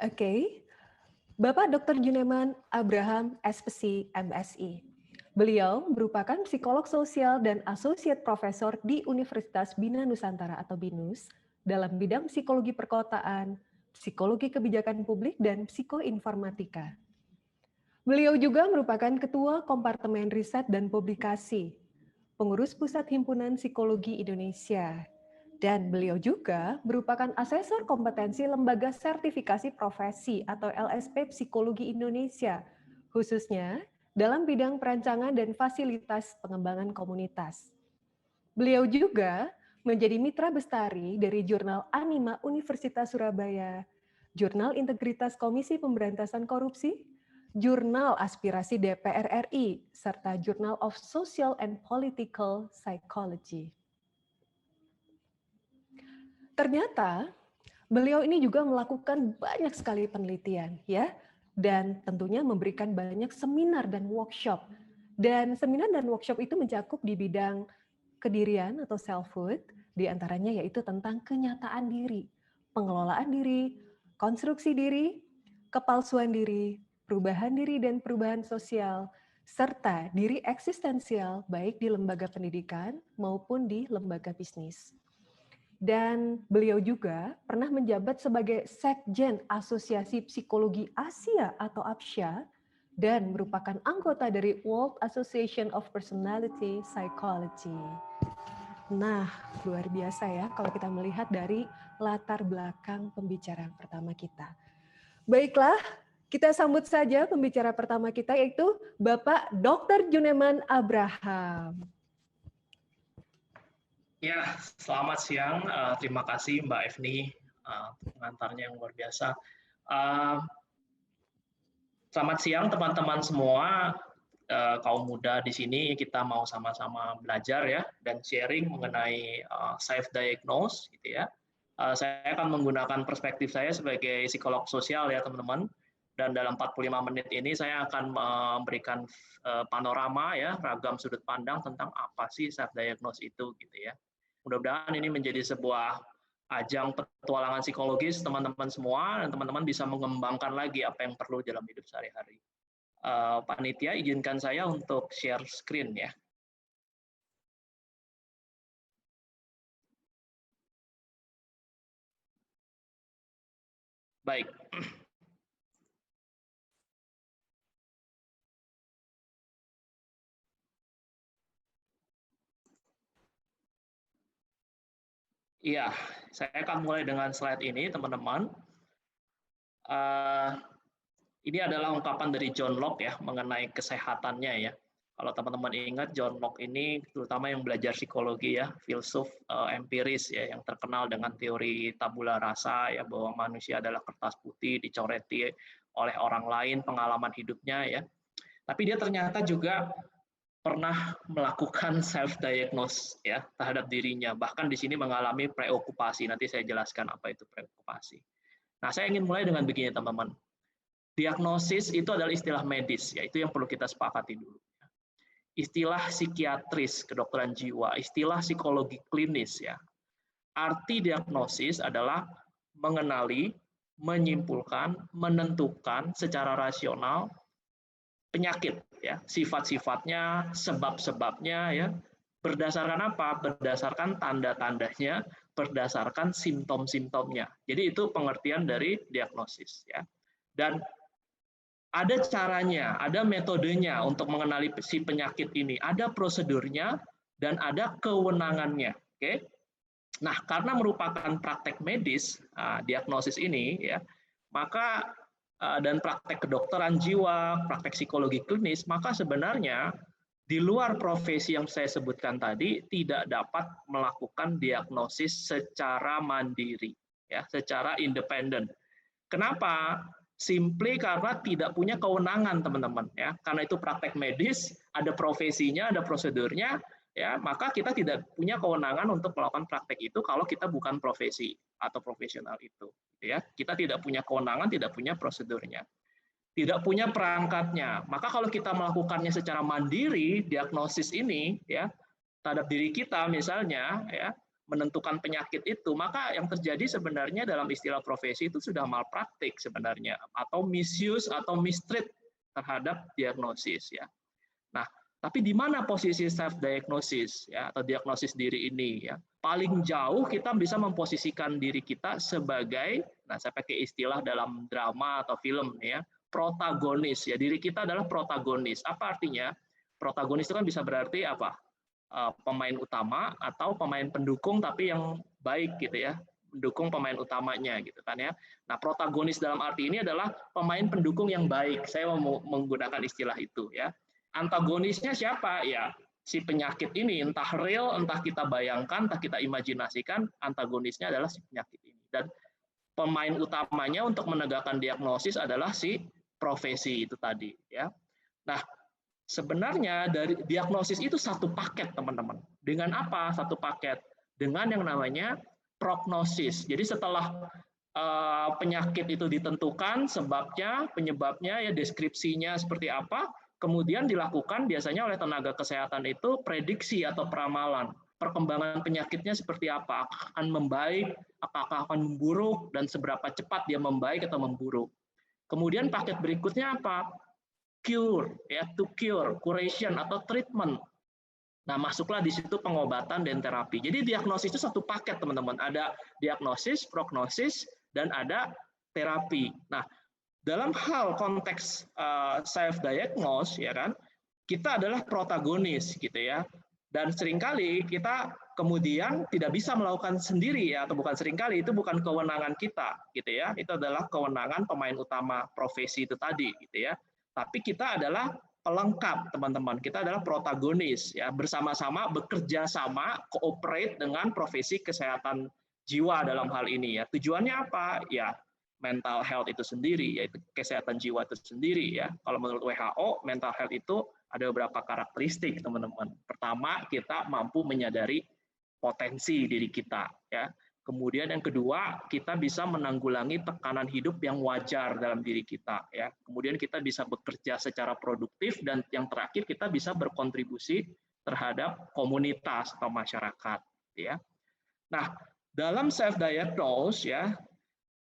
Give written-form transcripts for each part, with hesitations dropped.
Oke, Bapak Dr. Juneman Abraham, SPC, MSI. Beliau merupakan psikolog sosial dan asosiat profesor di Universitas Bina Nusantara atau BINUS dalam bidang psikologi perkotaan, psikologi kebijakan publik, dan psikoinformatika. Beliau juga merupakan Ketua Kompartemen Riset dan Publikasi, Pengurus Pusat Himpunan Psikologi Indonesia, dan beliau juga merupakan Asesor Kompetensi Lembaga Sertifikasi Profesi atau LSP Psikologi Indonesia, khususnya dalam bidang perancangan dan fasilitas pengembangan komunitas. Beliau juga menjadi mitra bestari dari Jurnal Anima Universitas Surabaya, Jurnal Integritas Komisi Pemberantasan Korupsi, Jurnal Aspirasi DPR RI, serta Journal of Social and Political Psychology. Ternyata beliau ini juga melakukan banyak sekali penelitian, ya, dan tentunya memberikan banyak seminar dan workshop. Dan seminar dan workshop itu mencakup di bidang kedirian atau selfhood, diantaranya yaitu tentang kenyataan diri, pengelolaan diri, konstruksi diri, kepalsuan diri, perubahan diri dan perubahan sosial, serta diri eksistensial baik di lembaga pendidikan maupun di lembaga bisnis. Dan beliau juga pernah menjabat sebagai Sekjen Asosiasi Psikologi Asia atau APSIA dan merupakan anggota dari World Association of Personality Psychology. Nah, luar biasa ya kalau kita melihat dari latar belakang pembicara pertama kita. Baiklah, kita sambut saja pembicara pertama kita yaitu Bapak Dr. Juneman Abraham. Ya, selamat siang. Terima kasih Mbak Evni pengantarnya yang luar biasa. Selamat siang teman-teman semua, kaum muda di sini. Kita mau sama-sama belajar ya dan sharing mengenai self-diagnose, gitu ya. Saya akan menggunakan perspektif saya sebagai psikolog sosial ya teman-teman. Dan dalam 45 menit ini saya akan memberikan panorama ya, ragam sudut pandang tentang apa sih self-diagnose itu, gitu ya. Mudah-mudahan ini menjadi sebuah ajang petualangan psikologis teman-teman semua, dan teman-teman bisa mengembangkan lagi apa yang perlu dalam hidup sehari-hari. Panitia, izinkan saya untuk share screen ya. Baik. Iya, saya akan mulai dengan slide ini, teman-teman. Ini adalah ungkapan dari John Locke ya, mengenai kesehatannya ya. Kalau teman-teman ingat, John Locke ini terutama yang belajar psikologi ya, filsuf empiris ya, yang terkenal dengan teori tabula rasa ya, bahwa manusia adalah kertas putih dicoreti oleh orang lain pengalaman hidupnya ya. Tapi dia ternyata juga pernah melakukan self diagnose ya terhadap dirinya, bahkan di sini mengalami preokupasi. Nanti saya jelaskan apa itu preokupasi. Nah, saya ingin mulai dengan begini teman-teman. Diagnosis itu adalah istilah medis, yaitu yang perlu kita sepakati dulu. Istilah psikiatris, kedokteran jiwa, istilah psikologi klinis ya. Arti diagnosis adalah mengenali, menyimpulkan, menentukan secara rasional penyakit ya, sifat-sifatnya, sebab-sebabnya ya. Berdasarkan apa? Berdasarkan tanda-tandanya, berdasarkan simptom-simptomnya. Jadi itu pengertian dari diagnosis ya. Dan ada caranya, ada metodenya untuk mengenali si penyakit ini, ada prosedurnya dan ada kewenangannya. Oke. Nah, karena merupakan praktek medis, diagnosis ini ya, maka dan praktek kedokteran jiwa, praktek psikologi klinis, maka sebenarnya di luar profesi yang saya sebutkan tadi tidak dapat melakukan diagnosis secara mandiri, ya, secara independen. Kenapa? Simply karena tidak punya kewenangan, teman-teman. Ya, karena itu praktek medis, ada profesinya, ada prosedurnya, ya, maka kita tidak punya kewenangan untuk melakukan praktek itu kalau kita bukan profesi atau profesional itu. Ya, kita tidak punya kewenangan, tidak punya prosedurnya, tidak punya perangkatnya. Maka kalau kita melakukannya secara mandiri, diagnosis ini, ya, terhadap diri kita misalnya, ya, menentukan penyakit itu, maka yang terjadi sebenarnya dalam istilah profesi itu sudah malpraktik sebenarnya, atau misuse atau mistreat terhadap diagnosis ya. Nah, tapi di mana posisi self diagnosis ya atau diagnosis diri ini ya? Paling jauh kita bisa memposisikan diri kita sebagai, nah saya pakai istilah dalam drama atau film ya, protagonis ya. Diri kita adalah protagonis. Apa artinya? Protagonis itu kan bisa berarti apa? Pemain utama atau pemain pendukung tapi yang baik gitu ya, mendukung pemain utamanya gitu kan ya. Nah, protagonis dalam arti ini adalah pemain pendukung yang baik. Saya mau menggunakan istilah itu ya. Antagonisnya siapa? Ya, si penyakit ini, entah real, entah kita bayangkan, entah kita imajinasikan, antagonisnya adalah si penyakit ini. Dan pemain utamanya untuk menegakkan diagnosis adalah si profesi itu tadi ya. Nah, sebenarnya dari diagnosis itu satu paket, teman-teman. Dengan apa satu paket? Dengan yang namanya prognosis. Jadi setelah penyakit itu ditentukan, sebabnya, penyebabnya, ya deskripsinya seperti apa, kemudian dilakukan biasanya oleh tenaga kesehatan itu prediksi atau peramalan. Perkembangan penyakitnya seperti apa? Akan membaik, apakah akan memburuk, dan seberapa cepat dia membaik atau memburuk. Kemudian paket berikutnya apa? Cure, ya, to cure, curation atau treatment. Nah, masuklah di situ pengobatan dan terapi. Jadi diagnosis itu satu paket, teman-teman. Ada diagnosis, prognosis, dan ada terapi. Nah, dalam hal konteks self-diagnose, ya kan, kita adalah protagonis, gitu ya. Dan seringkali kita kemudian tidak bisa melakukan sendiri, ya, atau bukan seringkali, itu bukan kewenangan kita, gitu ya. Itu adalah kewenangan pemain utama profesi itu tadi, gitu ya. Tapi kita adalah pelengkap, teman-teman. Kita adalah protagonis, ya, bersama-sama bekerja sama, cooperate dengan profesi kesehatan jiwa dalam hal ini ya. Tujuannya apa? Ya, mental health itu sendiri, yaitu kesehatan jiwa itu sendiri ya. Kalau menurut WHO, mental health itu ada beberapa karakteristik, teman-teman. Pertama, kita mampu menyadari potensi diri kita ya. Kemudian yang kedua, kita bisa menanggulangi tekanan hidup yang wajar dalam diri kita ya. Kemudian kita bisa bekerja secara produktif, dan yang terakhir kita bisa berkontribusi terhadap komunitas atau masyarakat ya. Nah, dalam self diagnose ya,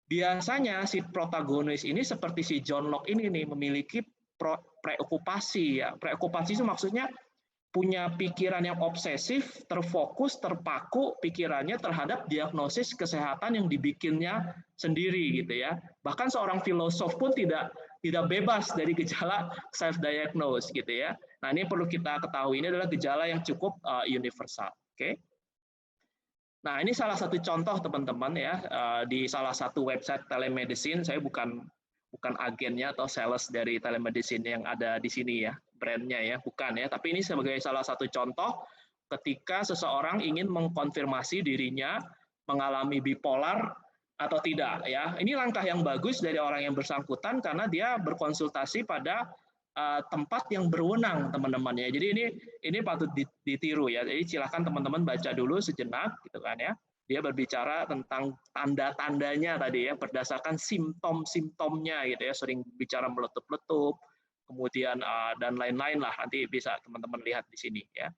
biasanya si protagonis ini seperti si John Locke ini nih memiliki preokupasi ya. Preokupasi itu maksudnya punya pikiran yang obsesif, terfokus, terpaku pikirannya terhadap diagnosis kesehatan yang dibikinnya sendiri gitu ya. Bahkan seorang filosof pun tidak bebas dari gejala self diagnose gitu ya. Nah, ini perlu kita ketahui, ini adalah gejala yang cukup universal, oke. Nah, ini salah satu contoh, teman-teman ya, di salah satu website telemedicine. Saya bukan agennya atau sales dari telemedicine yang ada di sini ya, brandnya ya, bukan ya. Tapi ini sebagai salah satu contoh ketika seseorang ingin mengkonfirmasi dirinya mengalami bipolar atau tidak ya. Ini langkah yang bagus dari orang yang bersangkutan karena dia berkonsultasi pada tempat yang berwenang, teman-teman ya. Jadi ini patut ditiru ya. Jadi silakan teman-teman baca dulu sejenak gitu kan ya. Dia berbicara tentang tanda-tandanya tadi ya, berdasarkan simptom-simptomnya gitu ya, sering bicara meletup-letup, kemudian dan lain-lain lah, nanti bisa teman-teman lihat di sini ya.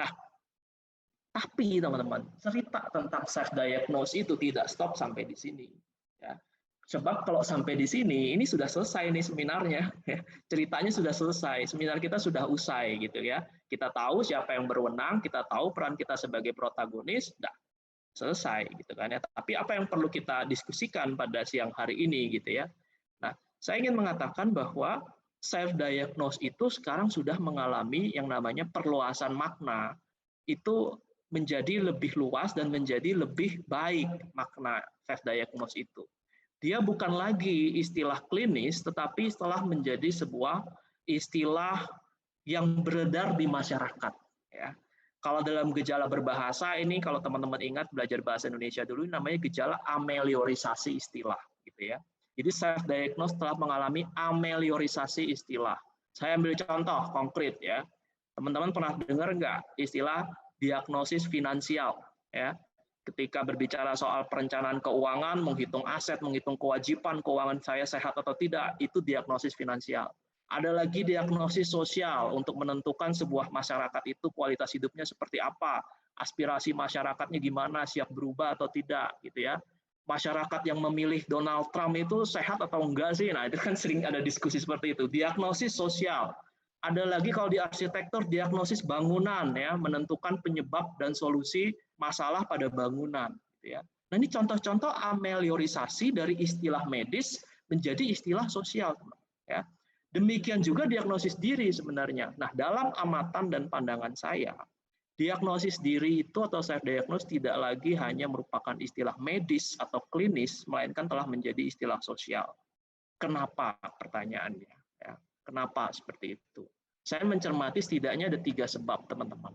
Nah, tapi teman-teman, cerita tentang self diagnose itu tidak stop sampai di sini ya. Sebab kalau sampai di sini, ini sudah selesai nih seminarnya, ya. Ceritanya sudah selesai, seminar kita sudah usai gitu ya. Kita tahu siapa yang berwenang, kita tahu peran kita sebagai protagonis, selesai gitu kan ya. Tapi apa yang perlu kita diskusikan pada siang hari ini gitu ya. Nah, saya ingin mengatakan bahwa self diagnose itu sekarang sudah mengalami yang namanya perluasan makna. Itu menjadi lebih luas dan menjadi lebih baik makna self diagnose itu. Dia bukan lagi istilah klinis, tetapi setelah menjadi sebuah istilah yang beredar di masyarakat ya. Kalau dalam gejala berbahasa ini, kalau teman-teman ingat belajar bahasa Indonesia dulu, namanya gejala ameliorisasi istilah, gitu ya. Jadi self diagnose telah mengalami ameliorisasi istilah. Saya ambil contoh konkret ya. Teman-teman pernah dengar nggak istilah diagnosis finansial? Ya, ketika berbicara soal perencanaan keuangan, menghitung aset, menghitung kewajiban keuangan saya sehat atau tidak, itu diagnosis finansial. Ada lagi diagnosis sosial untuk menentukan sebuah masyarakat itu kualitas hidupnya seperti apa, aspirasi masyarakatnya gimana, siap berubah atau tidak, gitu ya. Masyarakat yang memilih Donald Trump itu sehat atau enggak sih? Nah, itu kan sering ada diskusi seperti itu. Diagnosis sosial. Ada lagi kalau di arsitektur diagnosis bangunan ya, menentukan penyebab dan solusi masalah pada bangunan, gitu ya. Nah, ini contoh-contoh ameliorisasi dari istilah medis menjadi istilah sosial, ya. Demikian juga diagnosis diri sebenarnya. Nah, dalam amatan dan pandangan saya, diagnosis diri itu atau self-diagnose tidak lagi hanya merupakan istilah medis atau klinis, melainkan telah menjadi istilah sosial. Kenapa pertanyaannya? Ya, kenapa seperti itu? Saya mencermati setidaknya ada 3 sebab, teman-teman.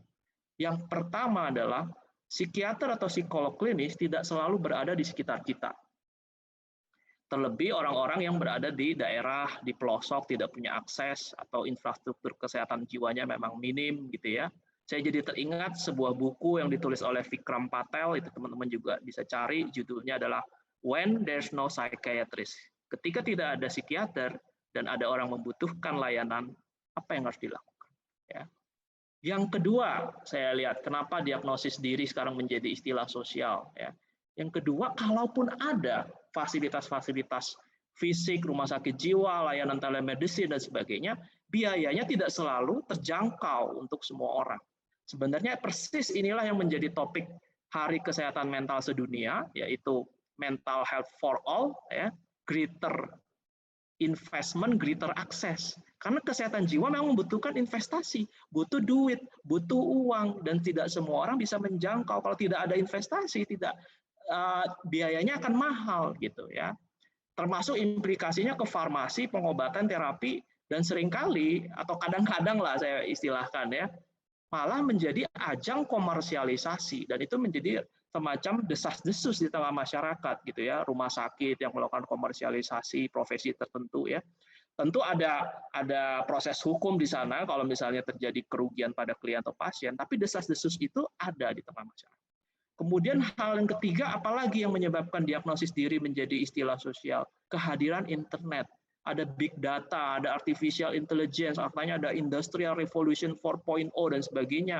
Yang pertama adalah psikiater atau psikolog klinis tidak selalu berada di sekitar kita. Terlebih orang-orang yang berada di daerah, di pelosok, tidak punya akses, atau infrastruktur kesehatan jiwanya memang minim, gitu ya. Saya jadi teringat sebuah buku yang ditulis oleh Vikram Patel, itu teman-teman juga bisa cari, judulnya adalah When There's No Psychiatrist. Ketika tidak ada psikiater, dan ada orang membutuhkan layanan, apa yang harus dilakukan? Ya. Yang kedua, saya lihat kenapa diagnosis diri sekarang menjadi istilah sosial. Ya. Yang kedua, kalaupun ada fasilitas-fasilitas fisik, rumah sakit jiwa, layanan telemedicine, dan sebagainya, biayanya tidak selalu terjangkau untuk semua orang. Sebenarnya persis inilah yang menjadi topik Hari Kesehatan Mental Sedunia, yaitu Mental Health for All, ya, greater investment, greater access. Karena kesehatan jiwa memang membutuhkan investasi, butuh duit, butuh uang, dan tidak semua orang bisa menjangkau. Kalau tidak ada investasi, biayanya akan mahal, gitu ya. Termasuk implikasinya ke farmasi, pengobatan, terapi, dan seringkali atau kadang-kadang lah saya istilahkan ya, malah menjadi ajang komersialisasi, dan itu menjadi semacam desas-desus di tengah masyarakat, gitu ya. Rumah sakit yang melakukan komersialisasi profesi tertentu ya. Tentu ada proses hukum di sana kalau misalnya terjadi kerugian pada klien atau pasien, tapi desas-desus itu ada di tengah masyarakat. Kemudian hal yang ketiga, apalagi yang menyebabkan diagnosis diri menjadi istilah sosial? Kehadiran internet. Ada big data, ada artificial intelligence, artinya ada industrial revolution 4.0 dan sebagainya.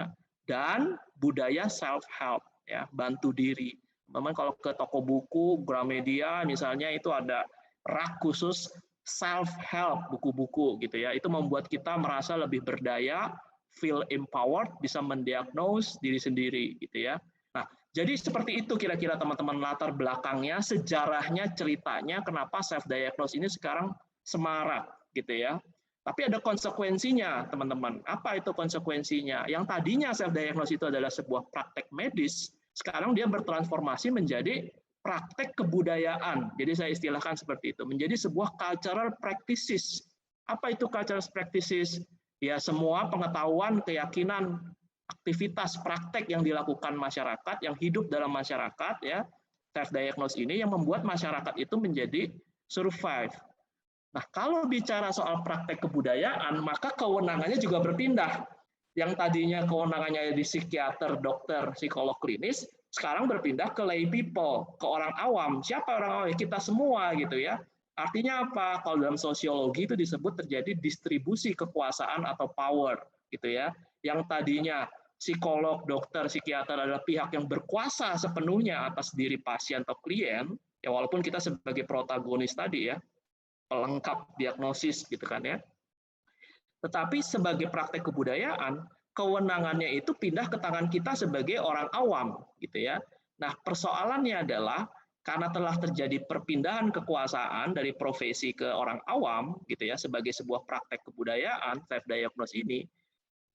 Dan budaya self-help, ya, bantu diri. Memang kalau ke toko buku, Gramedia misalnya itu ada rak khusus self-help, buku-buku gitu ya. Itu membuat kita merasa lebih berdaya, feel empowered, bisa mendiagnose diri sendiri gitu ya. Nah, jadi seperti itu kira-kira teman-teman latar belakangnya, sejarahnya, ceritanya kenapa self-diagnose ini sekarang semarak gitu ya. Tapi ada konsekuensinya, teman-teman. Apa itu konsekuensinya? Yang tadinya self-diagnose itu adalah sebuah praktek medis, sekarang dia bertransformasi menjadi praktek kebudayaan. Jadi saya istilahkan seperti itu, menjadi sebuah cultural practices. Apa itu cultural practices? Ya, semua pengetahuan, keyakinan, aktivitas, praktek yang dilakukan masyarakat, yang hidup dalam masyarakat, ya, self-diagnose ini yang membuat masyarakat itu menjadi survive. Nah, kalau bicara soal praktek kebudayaan, maka kewenangannya juga berpindah. Yang tadinya kewenangannya di psikiater, dokter, psikolog klinis, sekarang berpindah ke lay people, ke orang awam. Siapa orang awam? Kita semua gitu ya. Artinya apa? Kalau dalam sosiologi itu disebut terjadi distribusi kekuasaan atau power gitu ya. Yang tadinya psikolog, dokter, psikiater adalah pihak yang berkuasa sepenuhnya atas diri pasien atau klien, ya walaupun kita sebagai protagonis tadi ya, pelengkap diagnosis gitu kan ya. Tetapi sebagai praktek kebudayaan, kewenangannya itu pindah ke tangan kita sebagai orang awam gitu ya. Nah, persoalannya adalah karena telah terjadi perpindahan kekuasaan dari profesi ke orang awam gitu ya sebagai sebuah praktek kebudayaan, self diagnose ini,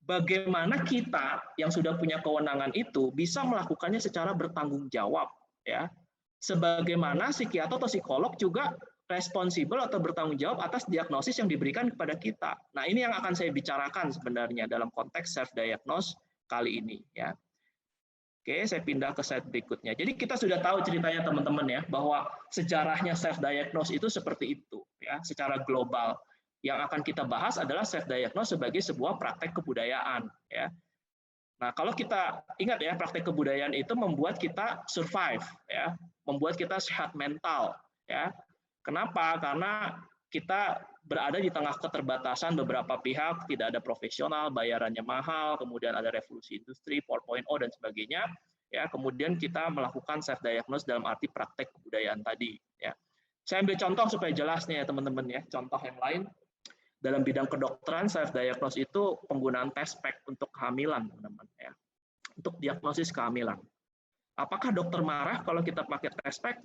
bagaimana kita yang sudah punya kewenangan itu bisa melakukannya secara bertanggung jawab ya. Sebagaimana psikiater atau psikolog juga responsibel atau bertanggung jawab atas diagnosis yang diberikan kepada kita. Nah, ini yang akan saya bicarakan sebenarnya dalam konteks self-diagnose kali ini. Ya. Oke, saya pindah ke slide berikutnya. Jadi kita sudah tahu ceritanya teman-teman ya, bahwa sejarahnya self-diagnose itu seperti itu, ya, secara global. Yang akan kita bahas adalah self-diagnose sebagai sebuah praktek kebudayaan. Ya. Nah, kalau kita ingat ya, praktek kebudayaan itu membuat kita survive, ya, membuat kita sehat mental. Ya. Kenapa? Karena kita berada di tengah keterbatasan beberapa pihak, tidak ada profesional, bayarannya mahal, kemudian ada revolusi industri 4.0 dan sebagainya. Ya, kemudian kita melakukan self diagnose dalam arti praktek kebudayaan tadi. Ya, saya ambil contoh supaya jelas nih ya teman-teman ya. Contoh yang lain dalam bidang kedokteran self diagnose itu penggunaan test pack untuk kehamilan, teman-teman ya. Untuk diagnosis kehamilan. Apakah dokter marah kalau kita pakai test pack?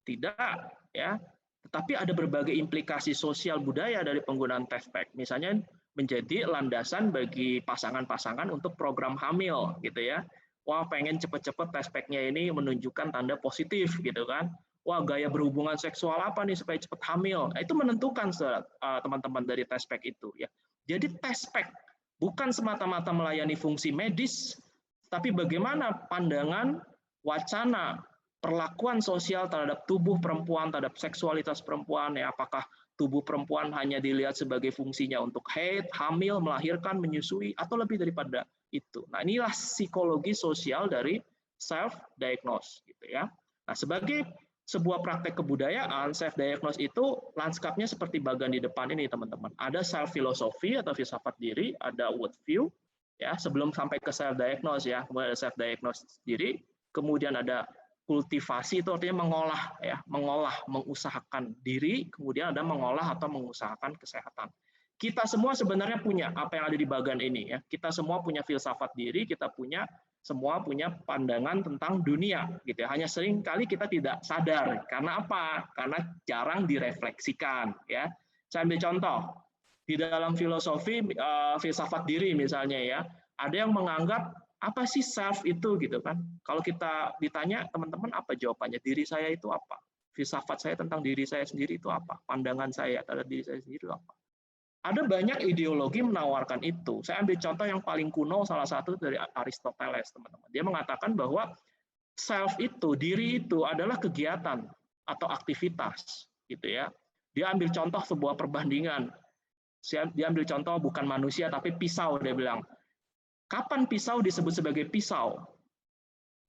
Tidak, ya. Tetapi ada berbagai implikasi sosial budaya dari penggunaan test pack. Misalnya menjadi landasan bagi pasangan-pasangan untuk program hamil, gitu ya. Wah, pengen cepet-cepet test pack-nya ini menunjukkan tanda positif, gitu kan. Wah, gaya berhubungan seksual apa nih supaya cepat hamil. Nah, itu menentukan teman-teman dari test pack itu, ya. Jadi test pack bukan semata-mata melayani fungsi medis, tapi bagaimana pandangan, wacana, perlakuan sosial terhadap tubuh perempuan, terhadap seksualitas perempuan, ya, apakah tubuh perempuan hanya dilihat sebagai fungsinya untuk haid, hamil, melahirkan, menyusui, atau lebih daripada itu. Nah, inilah psikologi sosial dari self-diagnose. Gitu ya. Nah, sebagai sebuah praktek kebudayaan, self-diagnose itu lanskapnya seperti bagian di depan ini, teman-teman. Ada self-filosofi atau filsafat diri, ada worldview, ya, sebelum sampai ke self-diagnose, ya, kemudian ada self-diagnose diri, kemudian ada kultivasi itu artinya mengolah, ya, mengusahakan diri, kemudian ada mengolah atau mengusahakan kesehatan. Kita semua sebenarnya punya apa yang ada di bagian ini, ya. Kita semua punya filsafat diri, kita semua punya pandangan tentang dunia, gitu ya. Hanya sering kali kita tidak sadar. Karena apa? Karena jarang direfleksikan, ya. Saya ambil contoh di dalam filosofi filsafat diri misalnya, ya. Ada yang menganggap apa sih self itu, gitu kan? Kalau kita ditanya teman-teman apa jawabannya? Diri saya itu apa? Filsafat saya tentang diri saya sendiri itu apa? Pandangan saya terhadap diri saya sendiri itu apa? Ada banyak ideologi menawarkan itu. Saya ambil contoh yang paling kuno, salah satu dari Aristoteles, teman-teman. Dia mengatakan bahwa self itu, diri itu adalah kegiatan atau aktivitas, gitu ya. Dia ambil contoh sebuah perbandingan. Dia ambil contoh bukan manusia tapi pisau, dia bilang. Kapan pisau disebut sebagai pisau?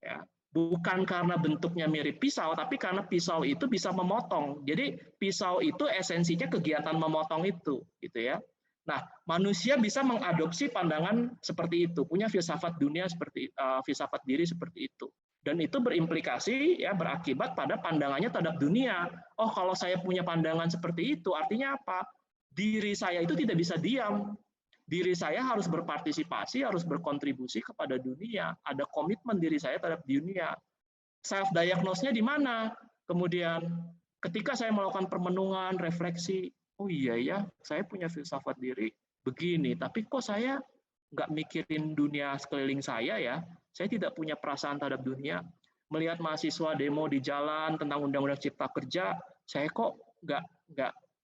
Ya, bukan karena bentuknya mirip pisau, tapi karena pisau itu bisa memotong. Jadi pisau itu esensinya kegiatan memotong itu, gitu ya. Nah, manusia bisa mengadopsi pandangan seperti itu, punya filsafat dunia seperti filsafat diri seperti itu. Dan itu berimplikasi, ya, berakibat pada pandangannya terhadap dunia. Oh, kalau saya punya pandangan seperti itu, artinya apa? Diri saya itu tidak bisa diam. Diri saya harus berpartisipasi, harus berkontribusi kepada dunia. Ada komitmen diri saya terhadap dunia. Self-diagnose-nya di mana? Kemudian ketika saya melakukan permenungan, refleksi, oh iya ya, saya punya filsafat diri begini, tapi kok saya nggak mikirin dunia sekeliling saya ya? Saya tidak punya perasaan terhadap dunia. Melihat mahasiswa demo di jalan tentang Undang-Undang Cipta Kerja, saya kok nggak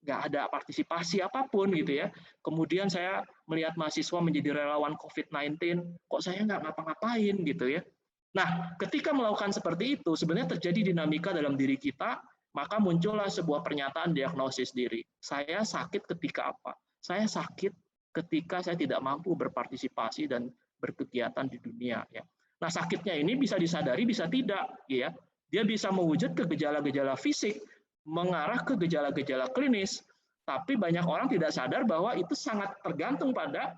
ada partisipasi apapun, gitu ya. Kemudian saya melihat mahasiswa menjadi relawan COVID-19, kok saya nggak ngapa-ngapain, gitu ya. Nah, ketika melakukan seperti itu, sebenarnya terjadi dinamika dalam diri kita, maka muncullah sebuah pernyataan diagnosis diri. Saya sakit ketika apa? Saya sakit ketika saya tidak mampu berpartisipasi dan berkegiatan di dunia. Ya. Nah, sakitnya ini bisa disadari, bisa tidak. Ya. Dia bisa mewujud ke gejala-gejala fisik, mengarah ke gejala-gejala klinis, tapi banyak orang tidak sadar bahwa itu sangat tergantung pada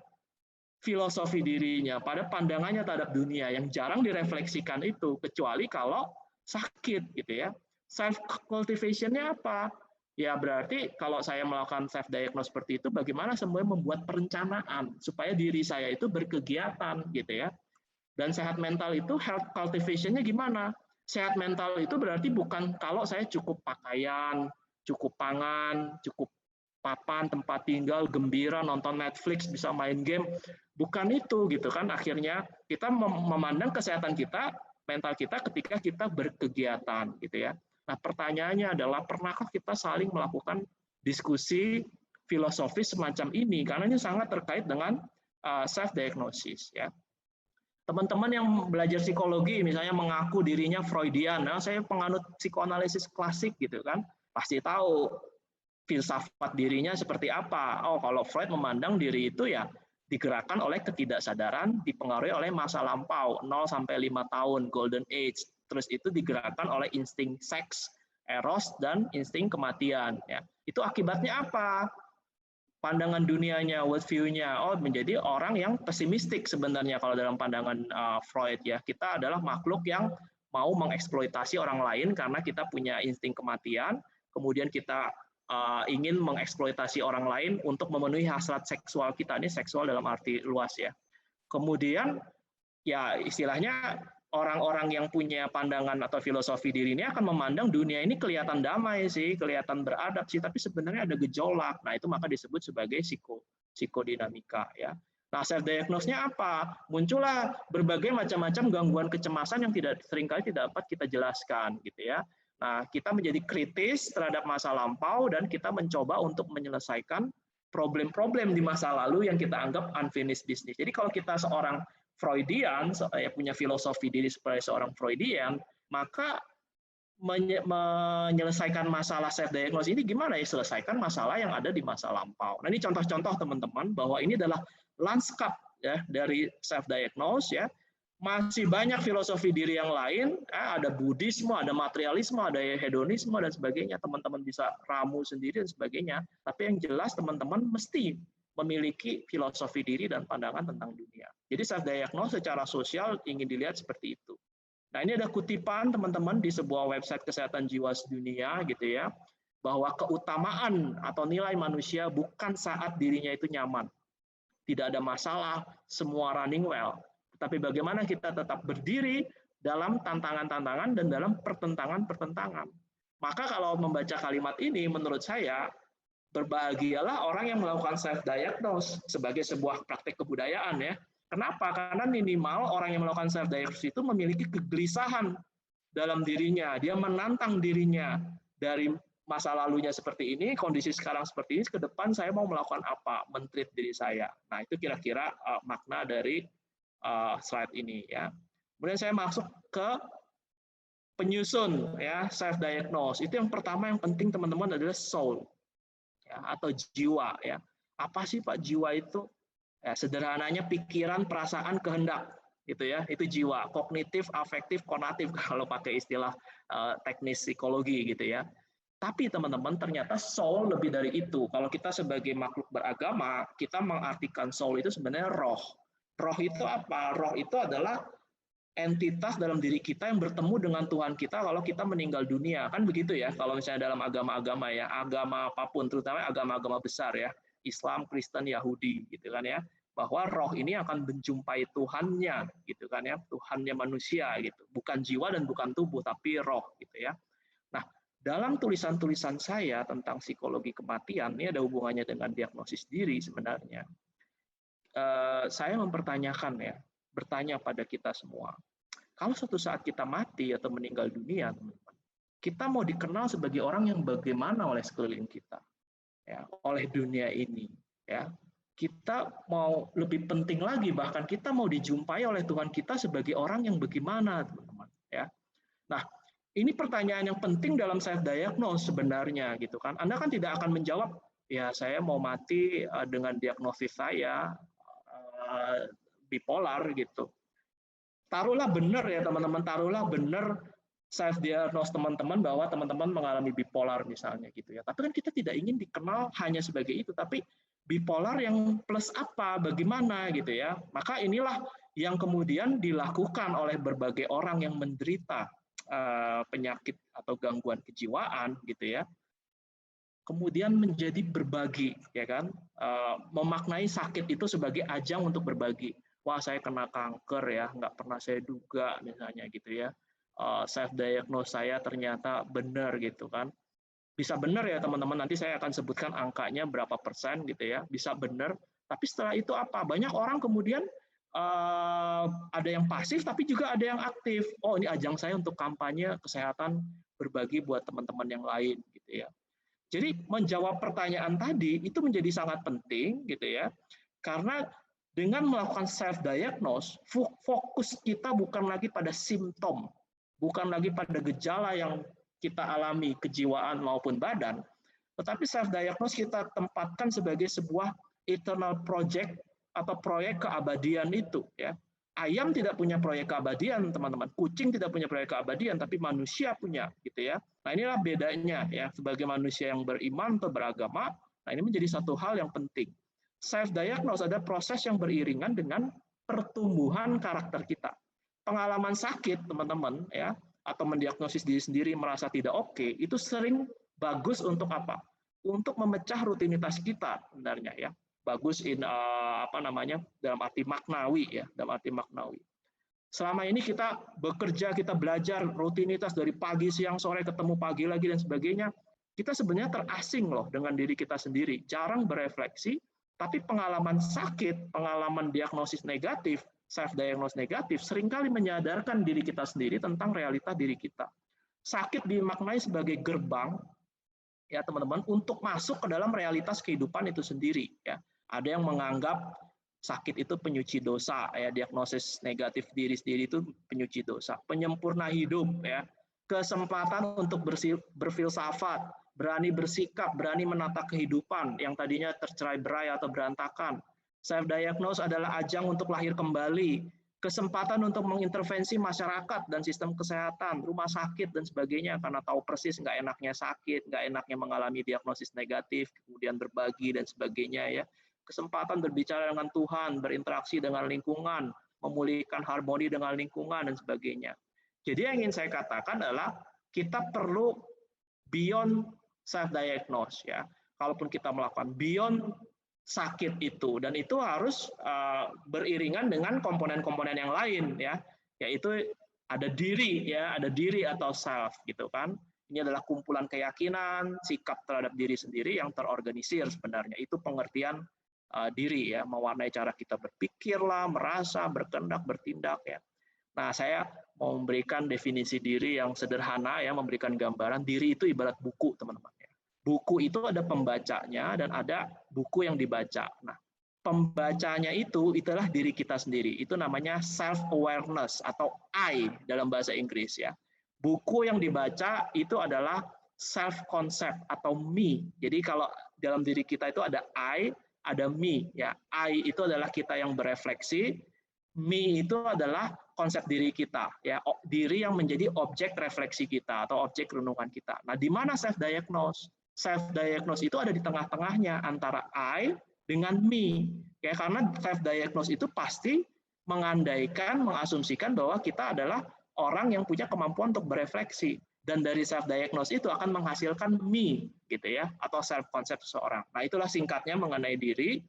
filosofi dirinya, pada pandangannya terhadap dunia yang jarang direfleksikan itu, kecuali kalau sakit, gitu ya. Self cultivation-nya apa? Ya berarti kalau saya melakukan self diagnose seperti itu, bagaimana semuanya membuat perencanaan supaya diri saya itu berkegiatan, gitu ya. Dan sehat mental itu health cultivation-nya gimana? Sehat mental itu berarti bukan kalau saya cukup pakaian, cukup pangan, cukup papan, tempat tinggal, gembira, nonton Netflix, bisa main game. Bukan itu, gitu kan. Akhirnya kita memandang kesehatan kita, mental kita ketika kita berkegiatan, gitu ya. Nah, pertanyaannya adalah, pernahkah kita saling melakukan diskusi filosofis semacam ini? Karena ini sangat terkait dengan self-diagnosis, ya. Teman-teman yang belajar psikologi, misalnya mengaku dirinya Freudian, nah saya penganut psikoanalisis klasik gitu kan, pasti tahu filsafat dirinya seperti apa. Oh, kalau Freud memandang diri itu ya digerakkan oleh ketidaksadaran, dipengaruhi oleh masa lampau, 0 sampai 5 tahun, golden age. Terus itu digerakkan oleh insting seks, eros dan insting kematian. Ya. Itu akibatnya apa? Pandangan dunianya, worldview-nya, menjadi orang yang pesimistik sebenarnya kalau dalam pandangan Freud ya. Kita adalah makhluk yang mau mengeksploitasi orang lain karena kita punya insting kematian, kemudian kita ingin mengeksploitasi orang lain untuk memenuhi hasrat seksual kita. Ini seksual dalam arti luas ya. Kemudian ya istilahnya orang-orang yang punya pandangan atau filosofi diri ini akan memandang dunia ini kelihatan damai sih, kelihatan beradab sih, tapi sebenarnya ada gejolak. Nah, itu maka disebut sebagai psikodinamika ya. Nah, self diagnosnya apa? Muncullah berbagai macam-macam gangguan kecemasan yang seringkali tidak dapat kita jelaskan gitu ya. Nah, kita menjadi kritis terhadap masa lampau dan kita mencoba untuk menyelesaikan problem-problem di masa lalu yang kita anggap unfinished business. Jadi kalau kita seorang Freudian, punya filosofi diri sebagai seorang Freudian, maka menyelesaikan masalah self-diagnosis ini gimana ya? Selesaikan masalah yang ada di masa lampau. Nah, ini contoh-contoh teman-teman bahwa ini adalah lanskap ya dari self-diagnosis ya. Masih banyak filosofi diri yang lain, ada Buddhisme, ada materialisme, ada hedonisme, dan sebagainya. Teman-teman bisa ramu sendiri dan sebagainya. Tapi yang jelas teman-teman mesti memiliki filosofi diri dan pandangan tentang dunia. Jadi self-diagnosis secara sosial ingin dilihat seperti itu. Nah, ini ada kutipan teman-teman di sebuah website kesehatan jiwa sedunia gitu ya, bahwa keutamaan atau nilai manusia bukan saat dirinya itu nyaman. Tidak ada masalah, semua running well. Tetapi bagaimana kita tetap berdiri dalam tantangan-tantangan dan dalam pertentangan-pertentangan. Maka kalau membaca kalimat ini menurut saya, berbahagialah orang yang melakukan self-diagnose sebagai sebuah praktik kebudayaan ya. Kenapa? Karena minimal orang yang melakukan self-diagnose itu memiliki kegelisahan dalam dirinya. Dia menantang dirinya dari masa lalunya seperti ini, kondisi sekarang seperti ini, ke depan saya mau melakukan apa? Men-treat diri saya. Nah, itu kira-kira makna dari slide ini ya. Kemudian saya masuk ke penyusun ya self-diagnose. Itu yang pertama yang penting teman-teman adalah soul. Ya, atau jiwa ya. Apa sih Pak jiwa itu? Ya, sederhananya pikiran, perasaan, kehendak gitu ya. Itu jiwa, kognitif, afektif, konatif kalau pakai istilah teknis psikologi gitu ya. Tapi teman-teman ternyata soul lebih dari itu. Kalau kita sebagai makhluk beragama, kita mengartikan soul itu sebenarnya roh. Roh itu apa? Roh itu adalah entitas dalam diri kita yang bertemu dengan Tuhan kita kalau kita meninggal dunia, kan begitu ya kalau misalnya dalam agama-agama ya, agama apapun, terutama agama-agama besar ya, Islam, Kristen, Yahudi gitu kan ya, bahwa roh ini akan menjumpai Tuhannya gitu kan ya, Tuhannya manusia gitu, bukan jiwa dan bukan tubuh tapi roh gitu ya. Nah, dalam tulisan-tulisan saya tentang psikologi kematian ini ada hubungannya dengan diagnosis diri sebenarnya. Saya mempertanyakan ya, bertanya pada kita semua, kalau suatu saat kita mati atau meninggal dunia, teman-teman, kita mau dikenal sebagai orang yang bagaimana oleh sekeliling kita, ya, oleh dunia ini, ya. Kita mau lebih penting lagi, bahkan kita mau dijumpai oleh Tuhan kita sebagai orang yang bagaimana, teman-teman, ya. Nah, ini pertanyaan yang penting dalam self-diagnose sebenarnya, gitu kan. Anda kan tidak akan menjawab, ya saya mau mati dengan diagnosis saya bipolar gitu. Taruhlah benar ya teman-teman, taruhlah benar self diagnose teman-teman bahwa teman-teman mengalami bipolar misalnya gitu ya. Tapi kan kita tidak ingin dikenal hanya sebagai itu, tapi bipolar yang plus apa, bagaimana gitu ya. Maka inilah yang kemudian dilakukan oleh berbagai orang yang menderita penyakit atau gangguan kejiwaan gitu ya. Kemudian menjadi berbagi, ya kan, memaknai sakit itu sebagai ajang untuk berbagi. Wah, saya kena kanker ya, nggak pernah saya duga misalnya gitu ya. Self diagnose saya ternyata benar gitu kan. Bisa benar ya teman-teman, nanti saya akan sebutkan angkanya berapa persen gitu ya, bisa benar. Tapi setelah itu apa? Banyak orang kemudian ada yang pasif, tapi juga ada yang aktif. Oh, ini ajang saya untuk kampanye kesehatan berbagi buat teman-teman yang lain gitu ya. Jadi menjawab pertanyaan tadi itu menjadi sangat penting gitu ya. Karena dengan melakukan self diagnose, fokus kita bukan lagi pada simptom, bukan lagi pada gejala yang kita alami kejiwaan maupun badan, tetapi self diagnose kita tempatkan sebagai sebuah eternal project atau proyek keabadian itu ya. Ayam tidak punya proyek keabadian, teman-teman. Kucing tidak punya proyek keabadian, tapi manusia punya, gitu ya. Nah, inilah bedanya ya, sebagai manusia yang beriman atau beragama. Nah, ini menjadi satu hal yang penting. Self-diagnose ada proses yang beriringan dengan pertumbuhan karakter kita. Pengalaman sakit, teman-teman, ya, atau mendiagnosis diri sendiri merasa tidak oke, itu sering bagus untuk apa? Untuk memecah rutinitas kita, sebenarnya ya. Bagus dalam arti maknawi ya, dalam arti maknawi. Selama ini kita bekerja, kita belajar rutinitas dari pagi, siang, sore, ketemu pagi lagi dan sebagainya. Kita sebenarnya terasing loh dengan diri kita sendiri, jarang berefleksi, tapi pengalaman sakit, pengalaman diagnosis negatif, self-diagnose negatif, seringkali menyadarkan diri kita sendiri tentang realita diri kita. Sakit dimaknai sebagai gerbang, ya teman-teman, untuk masuk ke dalam realitas kehidupan itu sendiri. Ya. Ada yang menganggap sakit itu penyuci dosa, ya, diagnosis negatif diri sendiri itu penyuci dosa. Penyempurna hidup, ya, kesempatan untuk berfilsafat, berani bersikap, berani menata kehidupan yang tadinya tercerai-berai atau berantakan. Self-diagnose adalah ajang untuk lahir kembali, kesempatan untuk mengintervensi masyarakat dan sistem kesehatan, rumah sakit dan sebagainya, karena tahu persis nggak enaknya sakit, nggak enaknya mengalami diagnosis negatif, kemudian berbagi dan sebagainya ya. Kesempatan berbicara dengan Tuhan, berinteraksi dengan lingkungan, memulihkan harmoni dengan lingkungan dan sebagainya. Jadi yang ingin saya katakan adalah kita perlu beyond self-diagnose ya. Kalaupun kita melakukan beyond sakit itu, dan itu harus beriringan dengan komponen-komponen yang lain ya, yaitu ada diri ya, ada diri atau self gitu kan. Ini adalah kumpulan keyakinan, sikap terhadap diri sendiri yang terorganisir sebenarnya. Itu pengertian diri ya, mewarnai cara kita berpikir lah, merasa, berkehendak, bertindak ya. Nah, saya mau memberikan definisi diri yang sederhana ya, memberikan gambaran diri itu ibarat buku, teman-teman ya. Buku itu ada pembacanya dan ada buku yang dibaca. Nah, pembacanya itulah diri kita sendiri. Itu namanya self awareness atau I dalam bahasa Inggris ya. Buku yang dibaca itu adalah self concept atau me. Jadi kalau dalam diri kita itu ada I, ada me ya. I itu adalah kita yang berefleksi, me itu adalah konsep diri kita ya, diri yang menjadi objek refleksi kita atau objek renungan kita. Nah, di mana self diagnose? Self diagnose itu ada di tengah-tengahnya antara I dengan me. Ya, karena self diagnose itu pasti mengandaikan, mengasumsikan bahwa kita adalah orang yang punya kemampuan untuk berefleksi. Dan dari self diagnose itu akan menghasilkan me gitu ya, atau self concept seseorang. Nah, itulah singkatnya mengenai diri.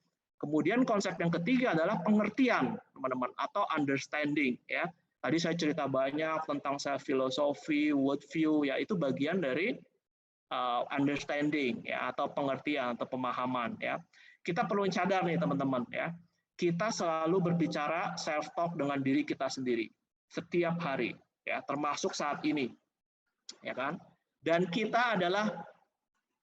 Kemudian konsep yang ketiga adalah pengertian, teman-teman, atau understanding ya. Tadi saya cerita banyak tentang self filosofi, world view ya, itu bagian dari understanding ya, atau pengertian atau pemahaman ya. Kita perlu sadar nih teman-teman ya. Kita selalu berbicara self talk dengan diri kita sendiri setiap hari ya, termasuk saat ini. Ya kan? Dan kita adalah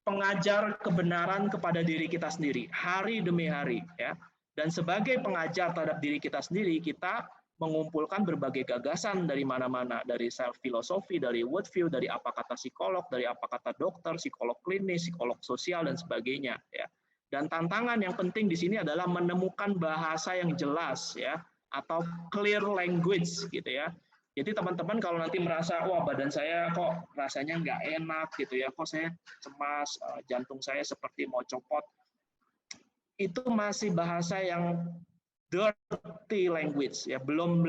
pengajar kebenaran kepada diri kita sendiri hari demi hari ya. Dan sebagai pengajar terhadap diri kita sendiri, kita mengumpulkan berbagai gagasan dari mana-mana, dari self filosofi, dari worldview, dari apa kata psikolog, dari apa kata dokter, psikolog klinis, psikolog sosial dan sebagainya ya. Dan tantangan yang penting di sini adalah menemukan bahasa yang jelas ya, atau clear language gitu ya. Jadi teman-teman kalau nanti merasa, wah badan saya kok rasanya nggak enak gitu ya, kok saya cemas, jantung saya seperti mau copot, itu masih bahasa yang dirty language ya, belum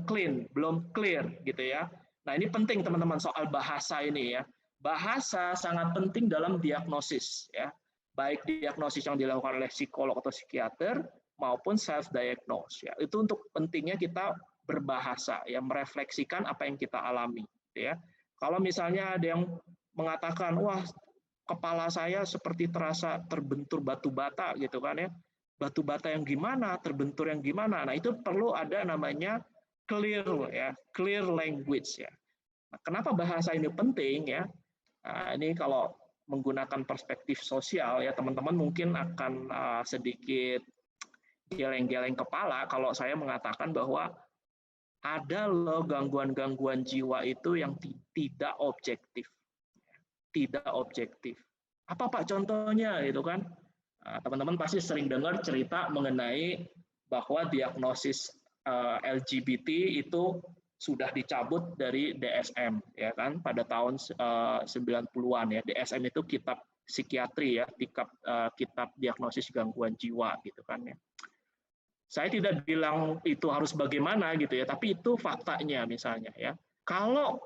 clean, belum clear gitu ya. Nah ini penting teman-teman soal bahasa ini ya. Bahasa sangat penting dalam diagnosis ya, baik diagnosis yang dilakukan oleh psikolog atau psikiater maupun self diagnose ya. Itu untuk pentingnya kita berbahasa ya, merefleksikan apa yang kita alami ya. Kalau misalnya ada yang mengatakan wah kepala saya seperti terasa terbentur batu bata gitu kan ya, batu bata yang gimana, terbentur yang gimana, nah itu perlu ada namanya clear ya, clear language ya. Nah, kenapa bahasa ini penting ya? Nah, ini kalau menggunakan perspektif sosial ya, teman-teman mungkin akan sedikit geleng-geleng kepala kalau saya mengatakan bahwa ada loh gangguan-gangguan jiwa itu yang tidak objektif. Tidak objektif. Apa Pak contohnya gitu kan? Teman-teman pasti sering dengar cerita mengenai bahwa diagnosis LGBT itu sudah dicabut dari DSM ya kan pada tahun 90-an ya. DSM itu kitab psikiatri ya, kitab diagnosis gangguan jiwa gitu kan ya. Saya tidak bilang itu harus bagaimana gitu ya, tapi itu faktanya misalnya ya. Kalau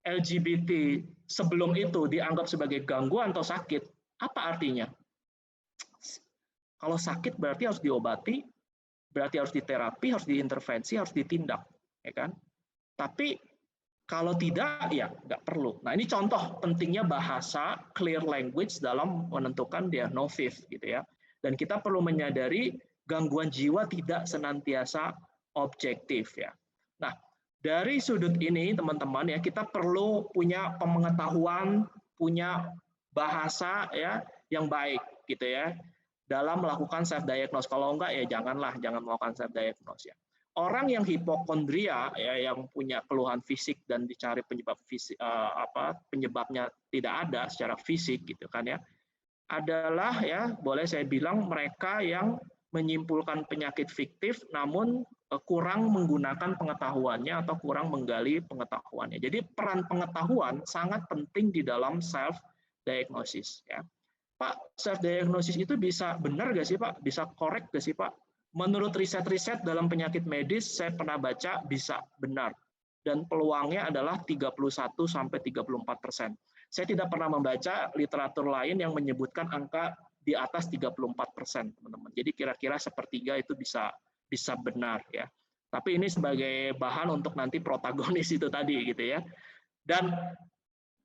LGBT sebelum itu dianggap sebagai gangguan atau sakit, apa artinya? Kalau sakit berarti harus diobati, berarti harus diterapi, harus diintervensi, harus ditindak, ya kan? Tapi kalau tidak, ya nggak perlu. Nah, ini contoh pentingnya bahasa clear language dalam menentukan diagnosis, gitu ya. Dan kita perlu menyadari gangguan jiwa tidak senantiasa objektif, ya. Nah, dari sudut ini, teman-teman, ya kita perlu punya pengetahuan, punya bahasa ya yang baik, gitu ya, dalam melakukan self diagnose. Kalau enggak, ya jangan melakukan self diagnose ya. Orang yang hipokondria ya, yang punya keluhan fisik dan dicari penyebab fisik penyebabnya tidak ada secara fisik gitu kan ya, adalah ya boleh saya bilang mereka yang menyimpulkan penyakit fiktif namun kurang menggunakan pengetahuannya atau kurang menggali pengetahuannya. Jadi peran pengetahuan sangat penting di dalam self diagnosis ya. Pak, self diagnosis itu bisa benar nggak sih Pak? Bisa korek nggak sih Pak? Menurut riset-riset dalam penyakit medis, saya pernah baca bisa benar. Dan peluangnya adalah 31-34%. Saya tidak pernah membaca literatur lain yang menyebutkan angka di atas 34%, teman-teman. Jadi kira-kira sepertiga itu bisa benar ya. Tapi ini sebagai bahan untuk nanti protagonis itu tadi gitu ya. Dan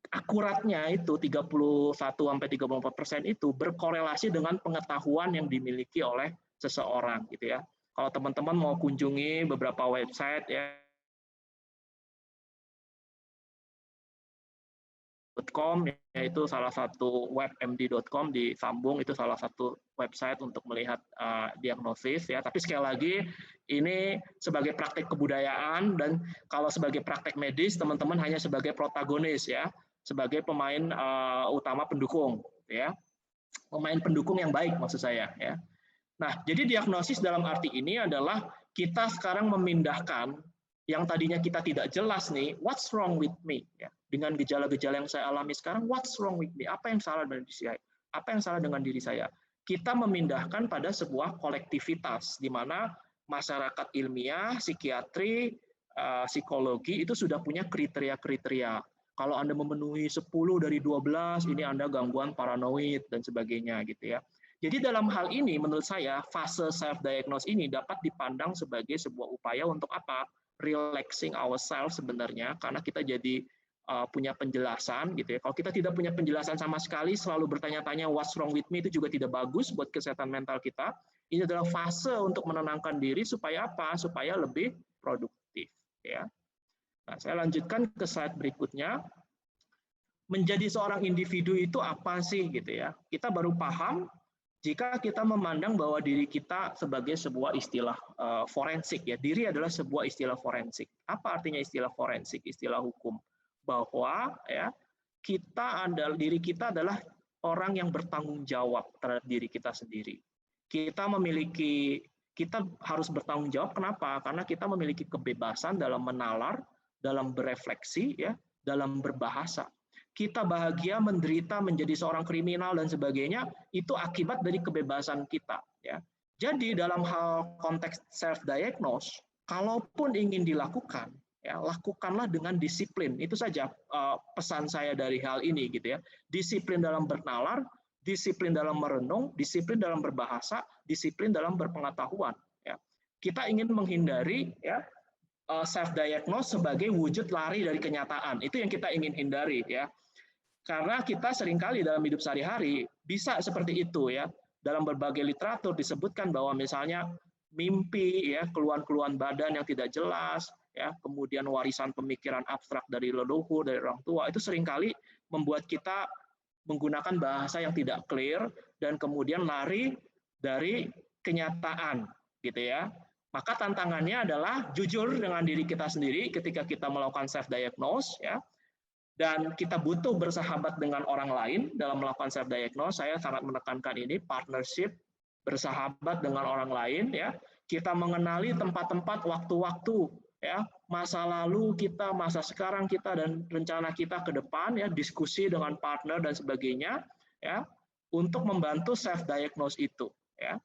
akuratnya itu 31-34% itu berkorelasi dengan pengetahuan yang dimiliki oleh seseorang gitu ya. Kalau teman-teman mau kunjungi beberapa website ya, .com yaitu salah satu webmd.com di Sambung, itu salah satu website untuk melihat diagnosis ya. Tapi sekali lagi ini sebagai praktek kebudayaan, dan kalau sebagai praktek medis teman-teman hanya sebagai protagonis ya, sebagai pemain utama pendukung ya. Pemain pendukung yang baik maksud saya ya. Nah, jadi diagnosis dalam arti ini adalah kita sekarang memindahkan yang tadinya kita tidak jelas nih, what's wrong with me? Ya, dengan gejala-gejala yang saya alami sekarang, what's wrong with me? Apa yang salah dengan diri saya? Apa yang salah dengan diri saya? Kita memindahkan pada sebuah kolektivitas, di mana masyarakat ilmiah, psikiatri, psikologi itu sudah punya kriteria-kriteria. Kalau Anda memenuhi 10 dari 12, ini Anda gangguan paranoid dan sebagainya gitu ya. Jadi dalam hal ini menurut saya fase self-diagnose ini dapat dipandang sebagai sebuah upaya untuk apa? Relaxing ourselves sebenarnya, karena kita jadi punya penjelasan gitu ya. Kalau kita tidak punya penjelasan sama sekali, selalu bertanya-tanya what's wrong with me, itu juga tidak bagus buat kesehatan mental kita. Ini adalah fase untuk menenangkan diri supaya apa? Supaya lebih produktif ya. Nah, saya lanjutkan ke slide berikutnya. Menjadi seorang individu itu apa sih gitu ya? Kita baru paham jika kita memandang bahwa diri kita sebagai sebuah istilah forensik ya. Diri adalah sebuah istilah forensik. Apa artinya istilah forensik? Istilah hukum. Bahwa ya diri kita adalah orang yang bertanggung jawab terhadap diri kita sendiri. Kita harus bertanggung jawab. Kenapa? Karena kita memiliki kebebasan dalam menalar, dalam berefleksi ya, dalam berbahasa. Kita bahagia, menderita, menjadi seorang kriminal dan sebagainya, itu akibat dari kebebasan kita ya. Jadi dalam hal konteks self diagnose, kalaupun ingin dilakukan ya, lakukanlah dengan disiplin. Itu saja pesan saya dari hal ini gitu ya. Disiplin dalam bernalar, disiplin dalam merenung, disiplin dalam berbahasa, disiplin dalam berpengetahuan ya. Kita ingin menghindari ya self diagnose sebagai wujud lari dari kenyataan. Itu yang kita ingin hindari ya. Karena kita seringkali dalam hidup sehari-hari bisa seperti itu ya. Dalam berbagai literatur disebutkan bahwa misalnya mimpi ya, keluhan-keluhan badan yang tidak jelas ya, kemudian warisan pemikiran abstrak dari leluhur, dari orang tua, itu seringkali membuat kita menggunakan bahasa yang tidak clear dan kemudian lari dari kenyataan gitu ya. Maka tantangannya adalah jujur dengan diri kita sendiri ketika kita melakukan self diagnose ya. Dan kita butuh bersahabat dengan orang lain dalam melakukan self diagnose. Saya sangat menekankan ini, partnership, bersahabat dengan orang lain ya. Kita mengenali tempat-tempat, waktu-waktu, ya, masa lalu kita, masa sekarang kita, dan rencana kita ke depan, ya, diskusi dengan partner dan sebagainya, ya, untuk membantu self diagnose itu, ya.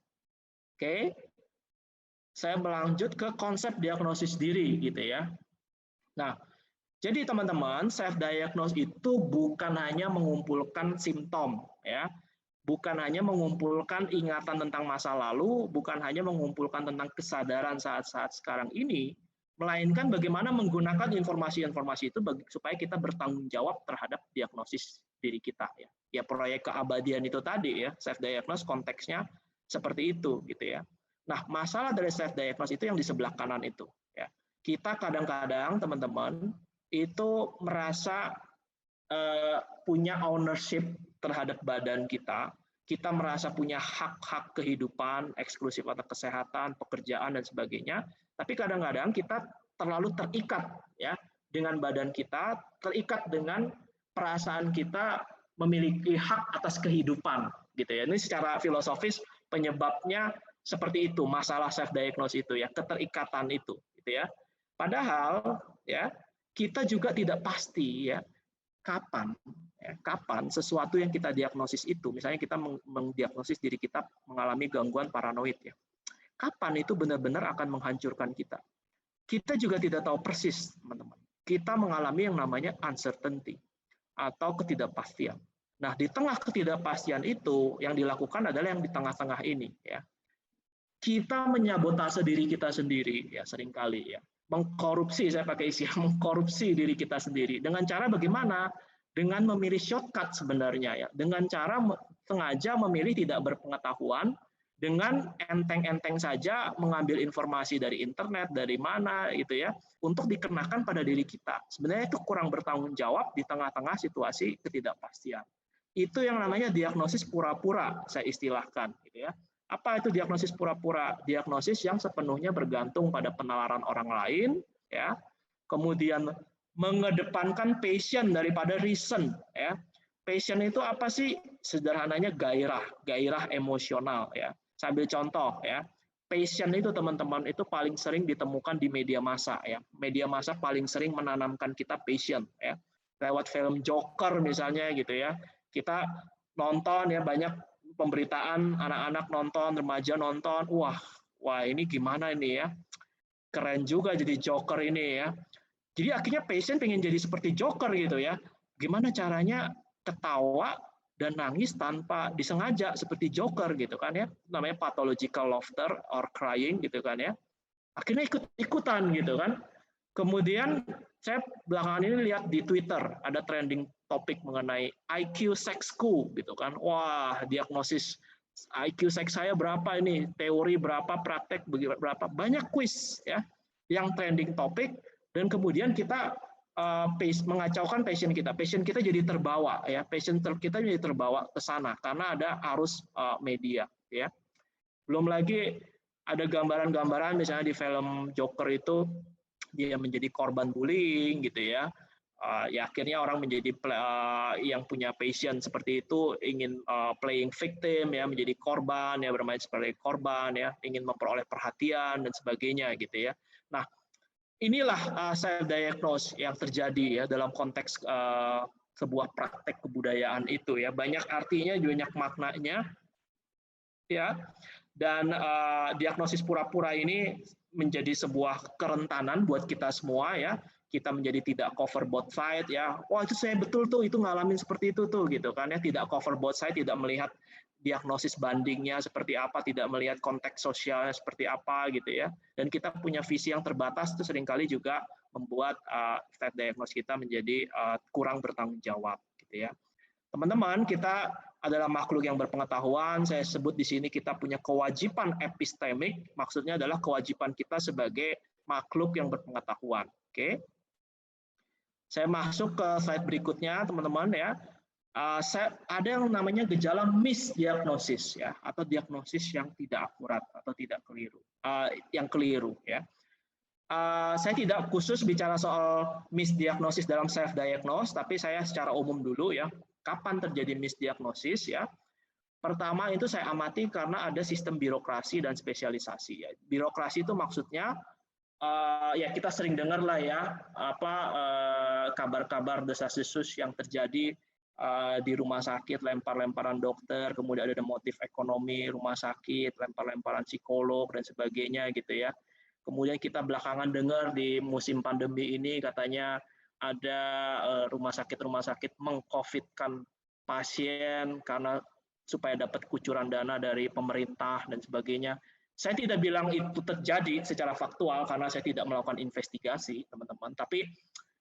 Oke. Saya melanjut ke konsep diagnosis diri, gitu ya. Nah, jadi teman-teman, self diagnose itu bukan hanya mengumpulkan simptom, ya. Bukan hanya mengumpulkan ingatan tentang masa lalu, bukan hanya mengumpulkan tentang kesadaran saat-saat sekarang ini, melainkan bagaimana menggunakan informasi-informasi itu supaya kita bertanggung jawab terhadap diagnosis diri kita, ya. Ya, proyek keabadian itu tadi, ya, self diagnose konteksnya seperti itu, gitu ya. Nah, masalah dari self diagnose itu yang di sebelah kanan itu, ya. Kita kadang-kadang teman-teman itu merasa punya ownership terhadap badan kita merasa punya hak-hak kehidupan, eksklusif atau kesehatan, pekerjaan dan sebagainya. Tapi kadang-kadang kita terlalu terikat, ya, dengan badan kita, terikat dengan perasaan kita memiliki hak atas kehidupan, gitu ya. Ini secara filosofis penyebabnya seperti itu, masalah self diagnose itu, ya, keterikatan itu, gitu ya. Padahal, ya, kita juga tidak pasti, ya, kapan sesuatu yang kita diagnosis itu, misalnya kita mendiagnosis diri kita mengalami gangguan paranoid, ya, kapan itu benar-benar akan menghancurkan kita. Kita juga tidak tahu persis, teman-teman. Kita mengalami yang namanya uncertainty atau ketidakpastian. Nah, di tengah ketidakpastian itu yang dilakukan adalah yang di tengah-tengah ini, ya. Kita menyabotase diri kita sendiri, ya, seringkali, ya. Mengkorupsi, saya pakai istilah mengkorupsi diri kita sendiri. Dengan cara bagaimana? Dengan memilih shortcut sebenarnya, ya. Dengan cara sengaja memilih tidak berpengetahuan, dengan enteng-enteng saja mengambil informasi dari internet, dari mana, gitu ya, untuk dikenakan pada diri kita. Sebenarnya itu kurang bertanggung jawab di tengah-tengah situasi ketidakpastian. Itu yang namanya diagnosis pura-pura, saya istilahkan, gitu ya. Apa itu diagnosis pura-pura? Diagnosis yang sepenuhnya bergantung pada penalaran orang lain, ya. Kemudian mengedepankan passion daripada reason, ya. Passion itu apa sih? Sederhananya gairah emosional, ya. Saya ambil contoh, ya. Passion itu teman-teman itu paling sering ditemukan di media massa, ya. Media massa paling sering menanamkan kita passion, ya. Lewat film Joker misalnya, gitu ya. Kita nonton, ya, banyak pemberitaan anak-anak nonton, remaja nonton, wah ini gimana ini, ya, keren juga jadi Joker ini, ya. Jadi akhirnya passion pengen jadi seperti Joker, gitu ya. Gimana caranya ketawa dan nangis tanpa disengaja seperti Joker, gitu kan, ya. Namanya pathological laughter or crying, gitu kan, ya. Akhirnya ikut-ikutan, gitu kan. Kemudian saya belakangan ini lihat di Twitter ada trending topik mengenai IQ sexku, gitu kan. Wah, diagnosis IQ seks saya berapa ini, teori berapa, praktek berapa, banyak quiz, ya, yang trending topik, dan kemudian kita mengacaukan passion kita jadi terbawa, ya, passion kita jadi terbawa ke sana karena ada arus media, ya. Belum lagi ada gambaran-gambaran misalnya di film Joker itu dia menjadi korban bullying, gitu ya. Ya akhirnya orang menjadi yang punya passion seperti itu ingin playing victim, ya, menjadi korban, ya, bermain sebagai korban, ya, ingin memperoleh perhatian dan sebagainya, gitu ya. Nah, inilah self diagnose yang terjadi, ya, dalam konteks sebuah praktek kebudayaan itu, ya. Banyak artinya, banyak maknanya, ya. Dan diagnosis pura-pura ini menjadi sebuah kerentanan buat kita semua, ya. Kita menjadi tidak cover both side, ya. Wah, itu saya betul tuh, itu ngalamin seperti itu tuh, gitu kan, ya. Tidak cover both side, tidak melihat diagnosis bandingnya seperti apa, tidak melihat konteks sosialnya seperti apa, gitu ya. Dan kita punya visi yang terbatas itu seringkali juga membuat self diagnosis kita menjadi kurang bertanggung jawab, gitu ya. Teman-teman, kita adalah makhluk yang berpengetahuan. Saya sebut di sini kita punya kewajiban epistemik, maksudnya adalah kewajiban kita sebagai makhluk yang berpengetahuan. Oke. Saya masuk ke slide berikutnya, teman-teman, ya. Ada yang namanya gejala misdiagnosis, ya, atau diagnosis yang tidak akurat atau tidak keliru, yang keliru, ya. Saya tidak khusus bicara soal misdiagnosis dalam self diagnose, tapi saya secara umum dulu, ya. Kapan terjadi misdiagnosis, ya? Pertama itu saya amati karena ada sistem birokrasi dan spesialisasi. Ya. Birokrasi itu maksudnya ya kita sering dengar lah ya kabar-kabar desas-desus yang terjadi di rumah sakit, lempar-lemparan dokter, kemudian ada motif ekonomi rumah sakit, lempar-lemparan psikolog dan sebagainya gitu ya. Kemudian kita belakangan dengar di musim pandemi ini katanya ada rumah sakit meng-COVID-kan pasien karena supaya dapat kucuran dana dari pemerintah dan sebagainya. Saya tidak bilang itu terjadi secara faktual karena saya tidak melakukan investigasi, teman-teman. Tapi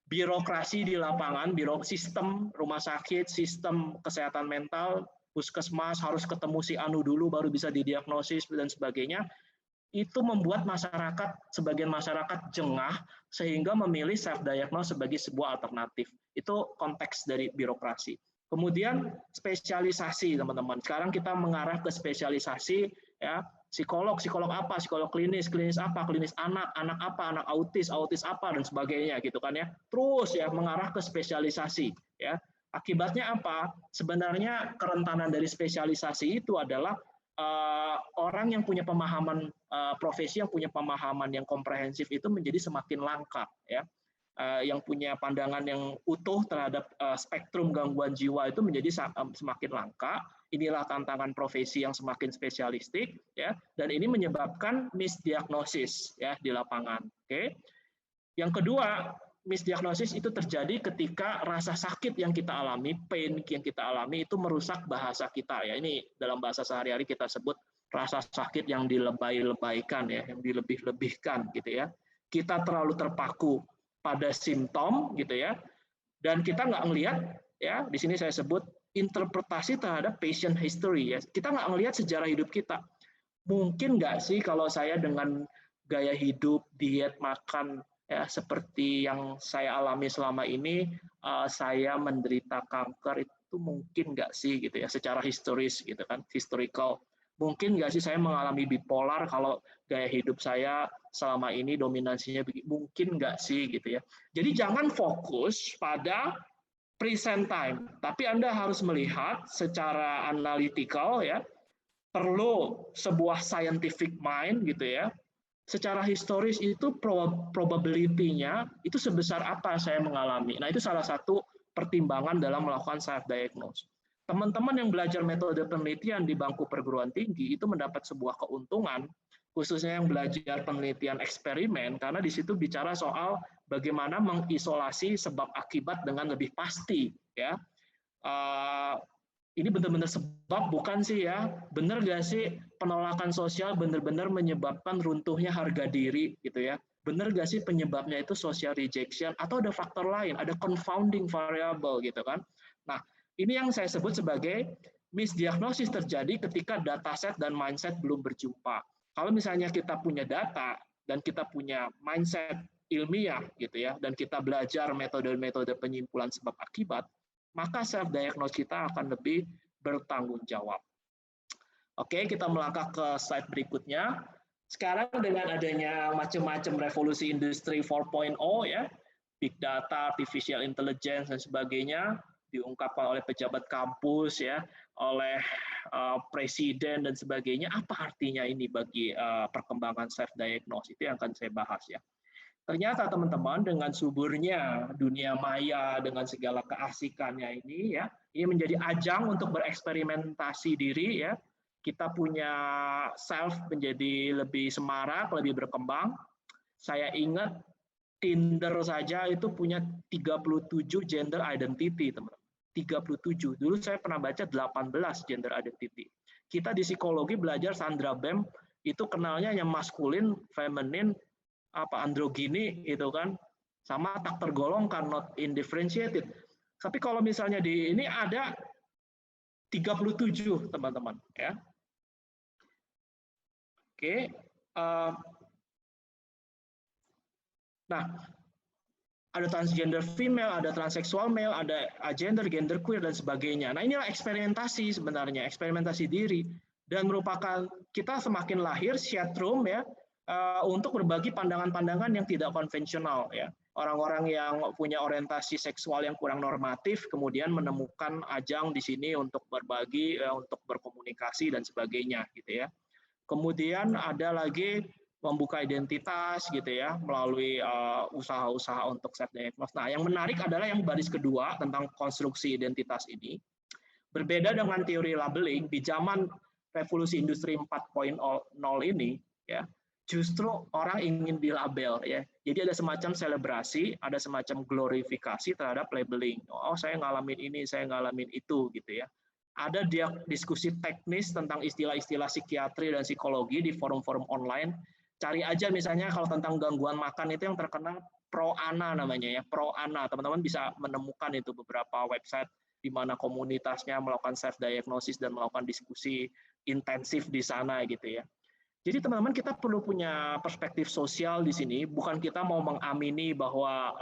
birokrasi di lapangan, sistem rumah sakit, sistem kesehatan mental, puskesmas harus ketemu si anu dulu baru bisa didiagnosis dan sebagainya. Itu membuat sebagian masyarakat jengah sehingga memilih self-diagnose sebagai sebuah alternatif. Itu konteks dari birokrasi. Kemudian spesialisasi, teman-teman. Sekarang kita mengarah ke spesialisasi, ya. Psikolog apa? Psikolog klinis apa? Klinis anak apa? Anak autis apa dan sebagainya gitu kan ya. Terus ya mengarah ke spesialisasi, ya. Akibatnya apa? Sebenarnya kerentanan dari spesialisasi itu adalah orang yang punya pemahaman profesi, yang punya pemahaman yang komprehensif itu menjadi semakin langka, ya. Yang punya pandangan yang utuh terhadap spektrum gangguan jiwa itu menjadi semakin langka. Inilah tantangan profesi yang semakin spesialistik, ya, dan ini menyebabkan misdiagnosis ya di lapangan. Oke. Yang kedua, misdiagnosis itu terjadi ketika rasa sakit yang kita alami, pain yang kita alami itu merusak bahasa kita ya. Ini dalam bahasa sehari-hari kita sebut rasa sakit yang dilebay-lebaykan ya, yang dilebih-lebihkan gitu ya. Kita terlalu terpaku pada simptom gitu ya, dan kita nggak ngelihat ya, di sini saya sebut interpretasi terhadap patient history ya. Kita nggak ngelihat sejarah hidup kita. Mungkin nggak sih kalau saya dengan gaya hidup, diet, makan ya seperti yang saya alami selama ini, saya menderita kanker, itu mungkin nggak sih gitu ya, secara historis gitu kan, historical. Mungkin nggak sih saya mengalami bipolar kalau gaya hidup saya selama ini dominasinya mungkin nggak sih gitu ya. Jadi jangan fokus pada present time, tapi Anda harus melihat secara analytical ya, perlu sebuah scientific mind gitu ya. Secara historis itu probability-nya itu sebesar apa saya mengalami. Nah, itu salah satu pertimbangan dalam melakukan self diagnose. Teman-teman yang belajar metode penelitian di bangku perguruan tinggi itu mendapat sebuah keuntungan, khususnya yang belajar penelitian eksperimen, karena di situ bicara soal bagaimana mengisolasi sebab akibat dengan lebih pasti. Ya, ini benar-benar sebab bukan sih ya, benar nggak sih penolakan sosial benar-benar menyebabkan runtuhnya harga diri gitu ya. Benar nggak sih penyebabnya itu social rejection atau ada faktor lain, ada confounding variable gitu kan. Nah, ini yang saya sebut sebagai misdiagnosis terjadi ketika dataset dan mindset belum berjumpa. Kalau misalnya kita punya data dan kita punya mindset ilmiah gitu ya, dan kita belajar metode-metode penyimpulan sebab akibat, maka self diagnose kita akan lebih bertanggung jawab. Oke, kita melangkah ke slide berikutnya. Sekarang dengan adanya macam-macam revolusi industri 4.0 ya, big data, artificial intelligence dan sebagainya diungkapkan oleh pejabat kampus ya, oleh presiden dan sebagainya. Apa artinya ini bagi perkembangan self diagnose? Itu yang akan saya bahas ya. Ternyata teman-teman dengan suburnya dunia maya dengan segala keasikannya ini ya, ini menjadi ajang untuk bereksperimentasi diri ya. Kita punya self menjadi lebih semarak, lebih berkembang. Saya ingat Tinder saja itu punya 37 gender identity, teman-teman. 37. Dulu saya pernah baca 18 gender identity. Kita di psikologi belajar Sandra Bem itu kenalnya yang maskulin, feminin, androgini gitu kan, sama tak tergolongkan, not indifferentiated. Tapi kalau misalnya di ini ada 37 teman-teman ya. Oke. Nah, ada transgender female, ada transseksual male, ada agender, gender queer dan sebagainya. Nah, inilah eksperimentasi sebenarnya, eksperimentasi diri dan merupakan kita semakin lahir chat room ya, untuk berbagi pandangan-pandangan yang tidak konvensional ya. orang-orang yang punya orientasi seksual yang kurang normatif, kemudian menemukan ajang di sini untuk berbagi, untuk berkomunikasi dan sebagainya, gitu ya. Kemudian ada lagi membuka identitas, gitu ya, melalui usaha-usaha untuk self-diagnose. Nah, yang menarik adalah yang baris kedua tentang konstruksi identitas ini. Berbeda dengan teori labeling di zaman revolusi industri 4.0 ini, ya, justru orang ingin dilabel, ya. Jadi ada semacam selebrasi, ada semacam glorifikasi terhadap labeling. Oh, saya ngalamin ini, saya ngalamin itu, gitu ya. Ada diskusi teknis tentang istilah-istilah psikiatri dan psikologi di forum-forum online. Cari aja misalnya kalau tentang gangguan makan itu yang terkenal ProAna namanya, ya, ProAna. Teman-teman bisa menemukan itu beberapa website di mana komunitasnya melakukan self diagnosis dan melakukan diskusi intensif di sana, gitu ya. Jadi teman-teman, kita perlu punya perspektif sosial di sini, bukan kita mau mengamini bahwa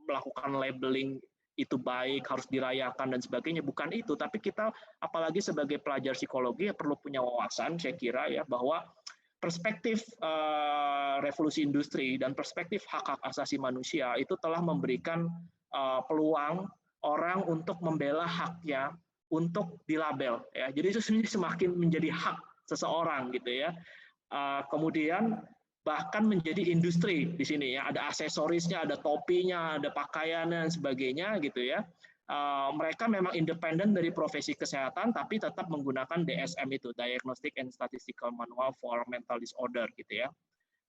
melakukan labeling itu baik, harus dirayakan dan sebagainya, bukan itu, tapi kita apalagi sebagai pelajar psikologi perlu punya wawasan, saya kira ya, bahwa perspektif revolusi industri dan perspektif hak-hak asasi manusia itu telah memberikan peluang orang untuk membela haknya untuk dilabel, ya. Jadi itu semakin menjadi hak seseorang, gitu ya. Kemudian bahkan menjadi industri di sini, ya, ada aksesorisnya, ada topinya, ada pakaiannya dan sebagainya, gitu ya. Mereka memang independen dari profesi kesehatan tapi tetap menggunakan DSM itu, Diagnostic and Statistical Manual for Mental Disorder, gitu ya.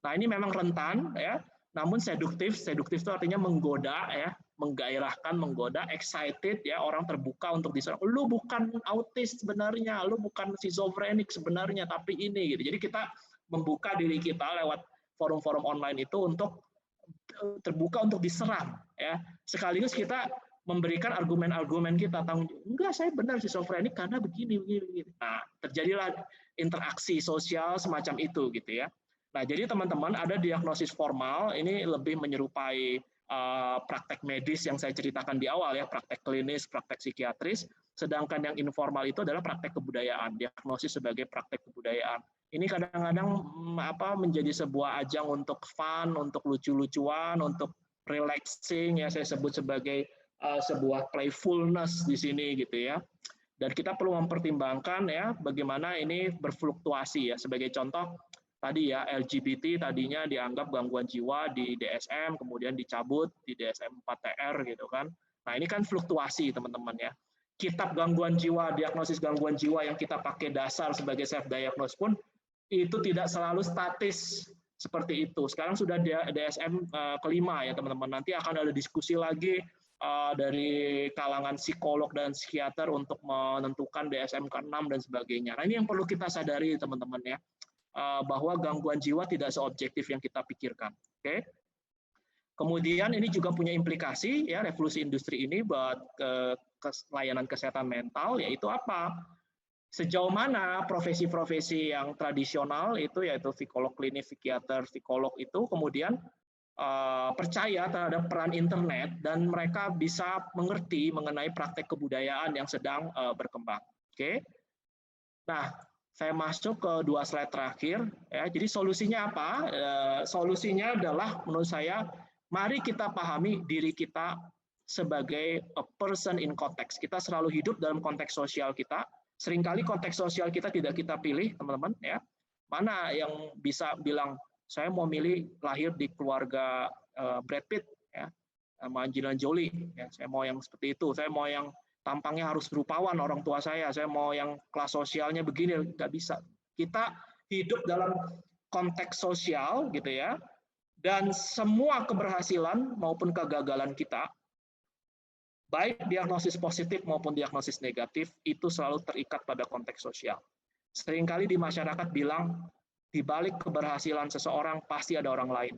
Nah, ini memang rentan, ya, namun seduktif itu artinya menggoda, ya, menggairahkan, menggoda, excited, ya, orang terbuka untuk diserang. Lu bukan autis sebenarnya, lu bukan schizophrenic sebenarnya, tapi ini, gitu. Jadi kita membuka diri kita lewat forum-forum online itu untuk terbuka untuk diserang, ya. Sekaligus kita memberikan argumen-argumen kita, enggak, saya benar schizophrenic karena begini. Nah, terjadilah interaksi sosial semacam itu, gitu ya. Nah, jadi teman-teman, ada diagnosis formal, ini lebih menyerupai praktek medis yang saya ceritakan di awal, ya, praktek klinis, praktek psikiatris, sedangkan yang informal itu adalah praktek kebudayaan, diagnosis sebagai praktek kebudayaan. Ini kadang-kadang menjadi sebuah ajang untuk fun, untuk lucu-lucuan, untuk relaxing, ya, saya sebut sebagai sebuah playfulness di sini, gitu ya. Dan kita perlu mempertimbangkan, ya, bagaimana ini berfluktuasi, ya. Sebagai contoh, tadi, ya, LGBT tadinya dianggap gangguan jiwa di DSM, kemudian dicabut di DSM 4TR, gitu kan. Nah, ini kan fluktuasi, teman-teman, ya. Kitab gangguan jiwa, diagnosis gangguan jiwa yang kita pakai dasar sebagai self diagnose pun itu tidak selalu statis seperti itu. Sekarang sudah DSM kelima, ya, teman-teman. Nanti akan ada diskusi lagi dari kalangan psikolog dan psikiater untuk menentukan DSM ke-6 dan sebagainya. Nah, ini yang perlu kita sadari, teman-teman, ya, bahwa gangguan jiwa tidak seobjektif yang kita pikirkan. Oke. Kemudian ini juga punya implikasi, ya, revolusi industri ini buat layanan kesehatan mental, yaitu apa? Sejauh mana profesi-profesi yang tradisional itu, yaitu psikolog klinis, psikiater, psikolog itu kemudian percaya terhadap peran internet dan mereka bisa mengerti mengenai praktek kebudayaan yang sedang berkembang. Oke. Nah, saya masuk ke 2 slide terakhir, ya. Jadi solusinya apa? Solusinya adalah menurut saya, mari kita pahami diri kita sebagai a person in context. Kita selalu hidup dalam konteks sosial kita. Seringkali konteks sosial kita tidak kita pilih, teman-teman, ya. Mana yang bisa bilang saya mau milih lahir di keluarga Brad Pitt, ya, sama Angelina Jolie, ya. Saya mau yang seperti itu. Saya mau yang tampangnya harus rupawan orang tua saya mau yang kelas sosialnya begini, nggak bisa. Kita hidup dalam konteks sosial, gitu ya. Dan semua keberhasilan maupun kegagalan kita, baik diagnosis positif maupun diagnosis negatif, itu selalu terikat pada konteks sosial. Seringkali di masyarakat bilang, di balik keberhasilan seseorang pasti ada orang lain.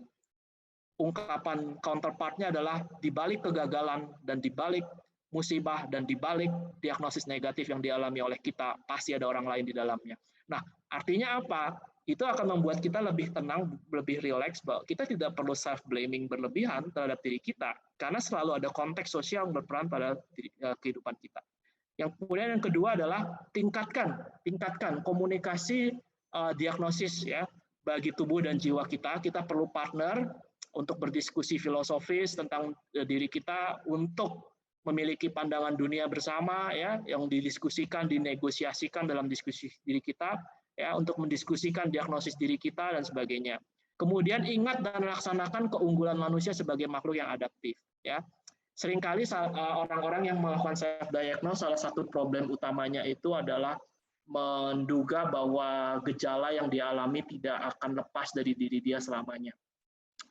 Ungkapan counterpartnya adalah di balik kegagalan dan di balik musibah dan di balik diagnosis negatif yang dialami oleh kita, pasti ada orang lain di dalamnya. Nah, artinya apa? Itu akan membuat kita lebih tenang, lebih rileks, bahwa kita tidak perlu self-blaming berlebihan terhadap diri kita, karena selalu ada konteks sosial yang berperan pada kehidupan kita. Yang kemudian yang kedua adalah tingkatkan komunikasi diagnosis, ya, bagi tubuh dan jiwa kita. Kita perlu partner, untuk berdiskusi filosofis tentang diri kita, untuk memiliki pandangan dunia bersama ya, yang didiskusikan, dinegosiasikan dalam diskusi diri kita ya, untuk mendiskusikan diagnosis diri kita dan sebagainya. Kemudian ingat dan laksanakan keunggulan manusia sebagai makhluk yang adaptif ya. Seringkali orang-orang yang melakukan self diagnose, salah satu problem utamanya itu adalah menduga bahwa gejala yang dialami tidak akan lepas dari diri dia selamanya.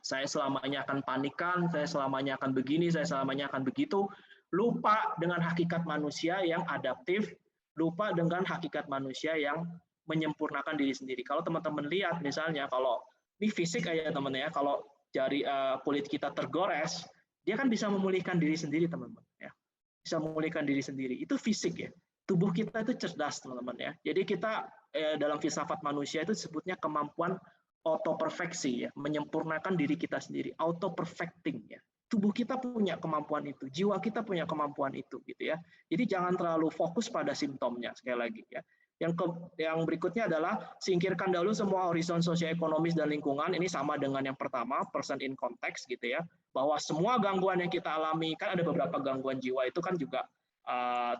Saya selamanya akan panikan, saya selamanya akan begini, saya selamanya akan begitu. Lupa dengan hakikat manusia yang adaptif, lupa dengan hakikat manusia yang menyempurnakan diri sendiri. Kalau teman-teman lihat misalnya, kalau ini fisik aja teman ya, kalau jari kulit kita tergores, dia kan bisa memulihkan diri sendiri teman-teman ya, bisa memulihkan diri sendiri. Itu fisik ya. Tubuh kita itu cerdas teman-teman ya. Jadi kita dalam filsafat manusia itu disebutnya kemampuan auto-perfeksi ya, menyempurnakan diri kita sendiri, auto-perfecting ya. Tubuh kita punya kemampuan itu, jiwa kita punya kemampuan itu gitu ya. Jadi jangan terlalu fokus pada simptomnya sekali lagi ya. Yang berikutnya adalah singkirkan dahulu semua horizon sosioekonomis dan lingkungan. Ini sama dengan yang pertama, person in context gitu ya. Bahwa semua gangguan yang kita alami, kan ada beberapa gangguan jiwa itu kan juga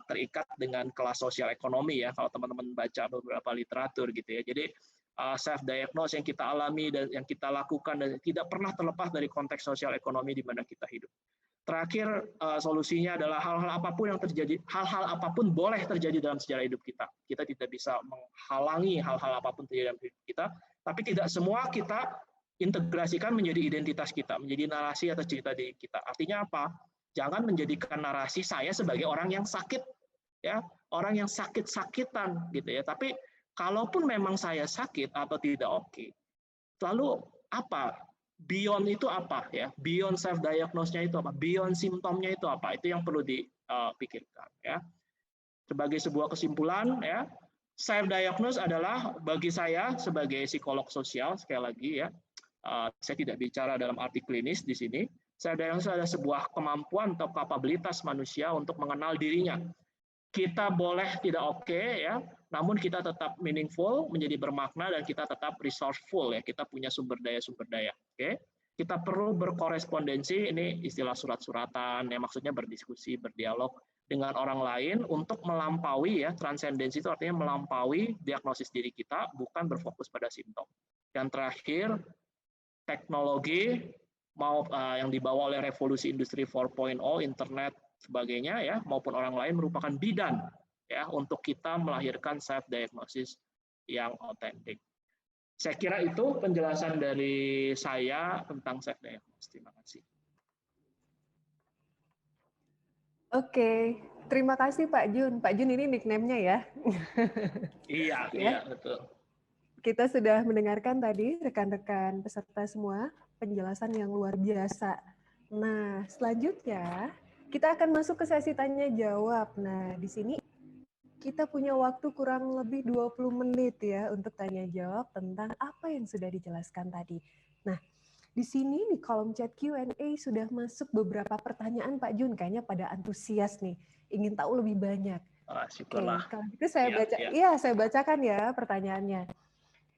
terikat dengan kelas sosial ekonomi ya, kalau teman-teman baca beberapa literatur gitu ya. Jadi self diagnose yang kita alami dan yang kita lakukan dan tidak pernah terlepas dari konteks sosial ekonomi di mana kita hidup. Terakhir, solusinya adalah hal-hal apapun yang terjadi, hal-hal apapun boleh terjadi dalam sejarah hidup kita. Kita tidak bisa menghalangi hal-hal apapun terjadi dalam hidup kita, tapi tidak semua kita integrasikan menjadi identitas kita, menjadi narasi atau cerita diri kita. Artinya apa? Jangan menjadikan narasi saya sebagai orang yang sakit, ya, orang yang sakit-sakitan, gitu ya. Tapi kalaupun memang saya sakit atau tidak oke, lalu apa? Beyond itu apa ya? Beyond self diagnose-nya itu apa? Beyond simptomnya itu apa? Itu yang perlu dipikirkan ya. Sebagai sebuah kesimpulan ya, self diagnose adalah bagi saya sebagai psikolog sosial sekali lagi ya. Saya tidak bicara dalam arti klinis di sini. Self diagnose adalah sebuah kemampuan atau kapabilitas manusia untuk mengenal dirinya. Kita boleh tidak oke ya, namun kita tetap meaningful, menjadi bermakna, dan kita tetap resourceful ya, kita punya sumber daya. Oke, kita perlu berkorespondensi, ini istilah surat-suratan ya, maksudnya berdiskusi, berdialog dengan orang lain untuk melampaui ya, transendensi itu artinya melampaui diagnosis diri kita, bukan berfokus pada simptom. Yang terakhir, teknologi yang dibawa oleh revolusi industri 4.0, internet, sebagainya ya, maupun orang lain merupakan bidan ya untuk kita melahirkan self diagnosis yang otentik. Saya kira itu penjelasan dari saya tentang self diagnosis. Terima kasih. Oke, terima kasih Pak Jun. Pak Jun ini nickname-nya ya. Iya, iya betul. Kita sudah mendengarkan tadi rekan-rekan peserta semua penjelasan yang luar biasa. Nah, selanjutnya kita akan masuk ke sesi tanya jawab. Nah, di sini kita punya waktu kurang lebih 20 menit ya untuk tanya jawab tentang apa yang sudah dijelaskan tadi. Nah, di sini di kolom chat Q&A sudah masuk beberapa pertanyaan Pak Jun, kayaknya pada antusias nih, ingin tahu lebih banyak. Oke, kalau gitu saya baca, iya saya bacakan ya pertanyaannya.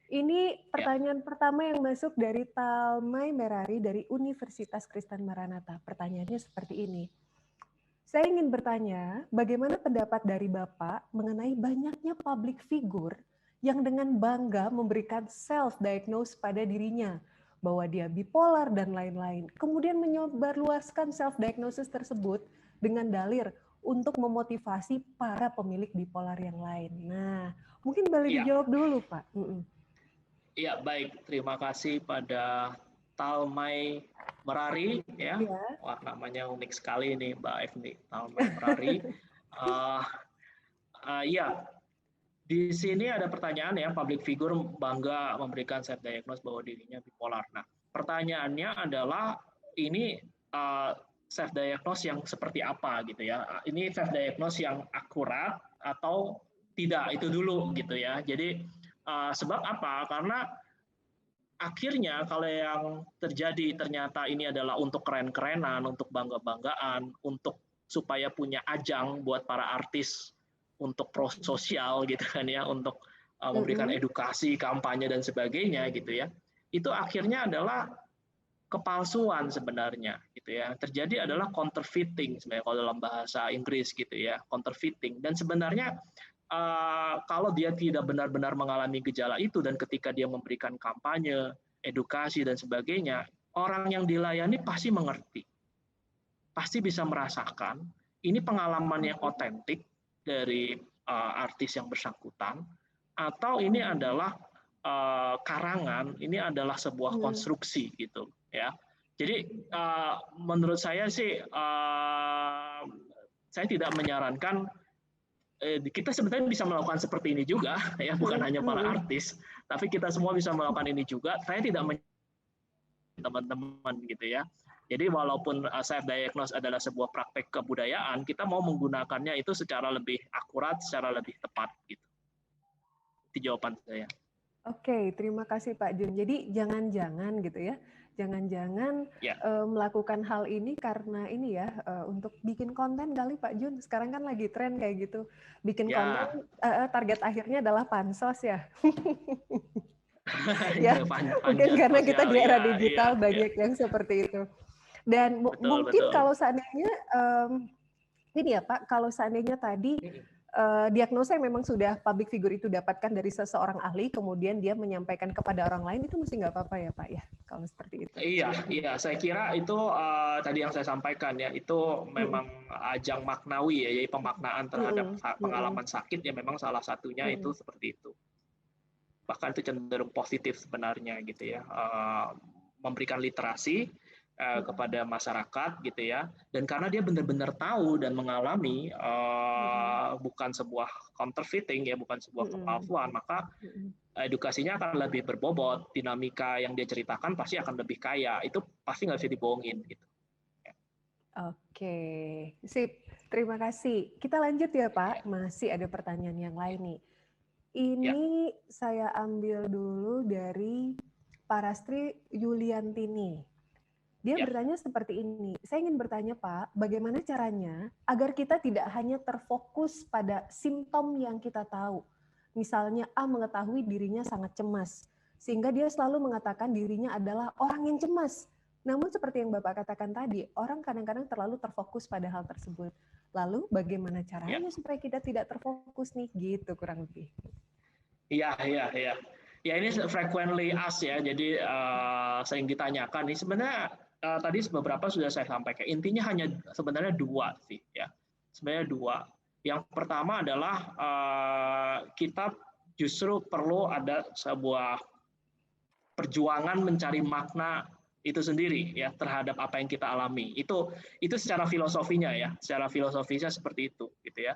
Ini pertanyaan pertama yang masuk dari Talmai Merari dari Universitas Kristen Maranatha. Pertanyaannya seperti ini. Saya ingin bertanya, bagaimana pendapat dari Bapak mengenai banyaknya public figure yang dengan bangga memberikan self-diagnose pada dirinya, bahwa dia bipolar dan lain-lain, kemudian menyebarluaskan self-diagnosis tersebut dengan dalih untuk memotivasi para pemilik bipolar yang lain. Nah, mungkin boleh dijawab dulu, Pak. Iya, baik. Terima kasih pada Talmai Merari ya. Wah, namanya unik sekali nih Mbak Evni, Talmai Merari. Ya, di sini ada pertanyaan ya, public figure bangga memberikan self diagnose bahwa dirinya bipolar. Nah, pertanyaannya adalah ini self diagnose yang seperti apa gitu ya? Ini self diagnose yang akurat atau tidak, itu dulu gitu ya. Jadi sebab apa? Karena akhirnya kalau yang terjadi ternyata ini adalah untuk keren-kerenan, untuk bangga-banggaan, untuk supaya punya ajang buat para artis untuk prososial gitu kan ya, untuk memberikan edukasi, kampanye dan sebagainya gitu ya. Itu akhirnya adalah kepalsuan sebenarnya gitu ya. Terjadi adalah counterfeiting sebenarnya kalau dalam bahasa Inggris gitu ya, counterfeiting. Dan sebenarnya kalau dia tidak benar-benar mengalami gejala itu dan ketika dia memberikan kampanye, edukasi dan sebagainya, orang yang dilayani pasti mengerti. Pasti bisa merasakan ini pengalaman yang otentik dari artis yang bersangkutan atau ini adalah karangan, ini adalah sebuah konstruksi gitu ya. Jadi menurut saya sih saya tidak menyarankan kita sebenarnya bisa melakukan seperti ini juga ya, bukan hanya para artis, tapi kita semua bisa melakukan ini juga. Saya tidak teman-teman gitu ya. Jadi walaupun self diagnose adalah sebuah praktek kebudayaan, kita mau menggunakannya itu secara lebih akurat, secara lebih tepat gitu. Itu jawaban saya. Oke, terima kasih Pak Jun. Jadi jangan-jangan gitu ya, jangan-jangan melakukan hal ini karena ini ya untuk bikin konten kali Pak Jun. Sekarang kan lagi tren kayak gitu, bikin konten target akhirnya adalah pansos ya. Ya, mungkin karena kita di era digital banyak yang seperti itu. Dan mungkin kalau seandainya ini ya Pak, kalau seandainya tadi diagnosa yang memang sudah public figure itu dapatkan dari seseorang ahli, kemudian dia menyampaikan kepada orang lain, itu mesti nggak apa-apa ya Pak ya, kalau seperti itu. Iya, saya kira itu tadi yang saya sampaikan ya, itu memang ajang maknawi ya, jadi pemaknaan terhadap pengalaman sakit ya memang salah satunya itu seperti itu. Bahkan itu cenderung positif sebenarnya gitu ya, memberikan literasi kepada masyarakat gitu ya, dan karena dia benar-benar tahu dan mengalami bukan sebuah counterfeiting ya, bukan sebuah kepalsuan, maka edukasinya akan lebih berbobot, dinamika yang dia ceritakan pasti akan lebih kaya, itu pasti nggak bisa dibohongin gitu. Oke, sip, terima kasih. Kita lanjut ya Pak, masih ada pertanyaan yang lain nih. Ini saya ambil dulu dari Parastri Yuliantini. Dia bertanya seperti ini, saya ingin bertanya Pak, bagaimana caranya agar kita tidak hanya terfokus pada simptom yang kita tahu. Misalnya A mengetahui dirinya sangat cemas, sehingga dia selalu mengatakan dirinya adalah orang yang cemas. Namun seperti yang Bapak katakan tadi, orang kadang-kadang terlalu terfokus pada hal tersebut. Lalu bagaimana caranya supaya kita tidak terfokus nih, gitu kurang lebih. Iya. Ya ini frequently asked ya, jadi sering ditanyakan nih sebenarnya. Tadi beberapa sudah saya sampaikan. Intinya hanya sebenarnya dua sih ya. Sebenarnya dua. Yang pertama adalah kita justru perlu ada sebuah perjuangan mencari makna itu sendiri ya terhadap apa yang kita alami. Itu secara filosofinya ya. Secara filosofisnya seperti itu gitu ya.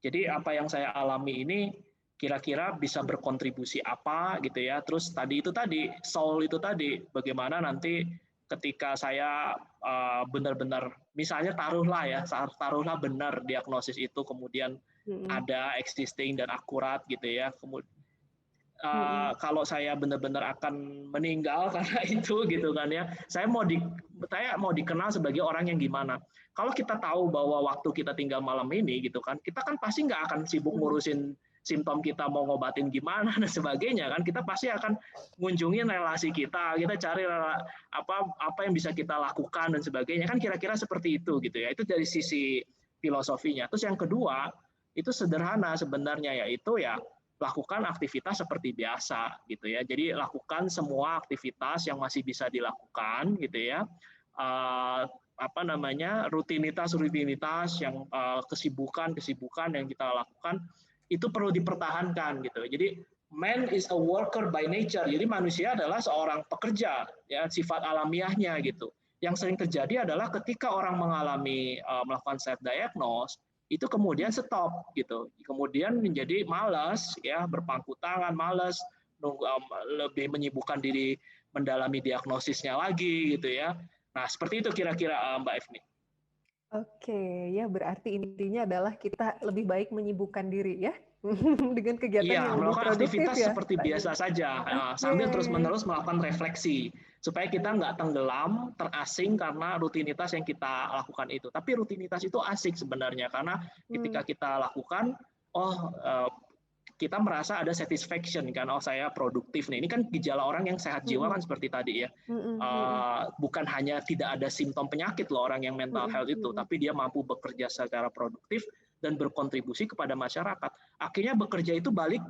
Jadi apa yang saya alami ini kira-kira bisa berkontribusi apa gitu ya. Terus tadi soul itu tadi bagaimana nanti ketika saya benar-benar misalnya taruhlah benar diagnosis itu kemudian ada existing dan akurat gitu ya. Kemudian kalau saya benar-benar akan meninggal karena itu gitu kan ya. Saya mau dikenal sebagai orang yang gimana. Kalau kita tahu bahwa waktu kita tinggal malam ini gitu kan, kita kan pasti nggak akan sibuk ngurusin simptom kita mau ngobatin gimana dan sebagainya kan, kita pasti akan ngunjungin relasi kita cari apa yang bisa kita lakukan dan sebagainya kan, kira-kira seperti itu gitu ya. Itu dari sisi filosofinya. Terus yang kedua itu sederhana sebenarnya, yaitu ya lakukan aktivitas seperti biasa gitu ya. Jadi lakukan semua aktivitas yang masih bisa dilakukan gitu ya. Rutinitas yang kesibukan yang kita lakukan itu perlu dipertahankan gitu. Jadi man is a worker by nature. Jadi manusia adalah seorang pekerja ya, sifat alamiahnya gitu. Yang sering terjadi adalah ketika orang mengalami melakukan self diagnose itu kemudian stop gitu. Kemudian menjadi malas ya, berpangku tangan, malas, lebih menyibukkan diri mendalami diagnosisnya lagi gitu ya. Nah, seperti itu kira-kira Mbak Evni. Oke, ya berarti intinya adalah kita lebih baik menyibukkan diri ya dengan kegiatan yang lebih melakukan produktif aktivitas ya. seperti biasa saja, sambil terus-menerus melakukan refleksi supaya kita nggak tenggelam, terasing karena rutinitas yang kita lakukan itu. Tapi rutinitas itu asik sebenarnya karena ketika kita lakukan, kita merasa ada satisfaction kan, oh saya produktif nih. Ini kan gejala orang yang sehat jiwa kan seperti tadi ya. Bukan hanya tidak ada simptom penyakit loh orang yang mental health itu, tapi dia mampu bekerja secara produktif dan berkontribusi kepada masyarakat. Akhirnya bekerja itu balik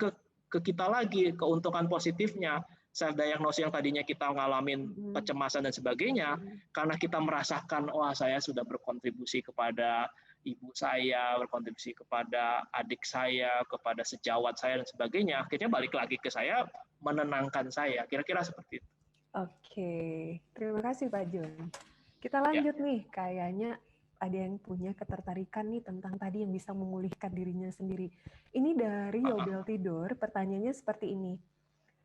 ke kita lagi, keuntungan positifnya. Self diagnosis yang tadinya kita ngalamin kecemasan dan sebagainya, karena kita merasakan, wah saya sudah berkontribusi kepada ibu saya, berkontribusi kepada adik saya, kepada sejawat saya dan sebagainya, akhirnya balik lagi ke saya, menenangkan saya. Kira-kira seperti itu. Oke, terima kasih Pak Jun. Kita lanjut nih, kayaknya ada yang punya ketertarikan nih tentang tadi yang bisa memulihkan dirinya sendiri. Ini dari Yobel Tidur, pertanyaannya seperti ini.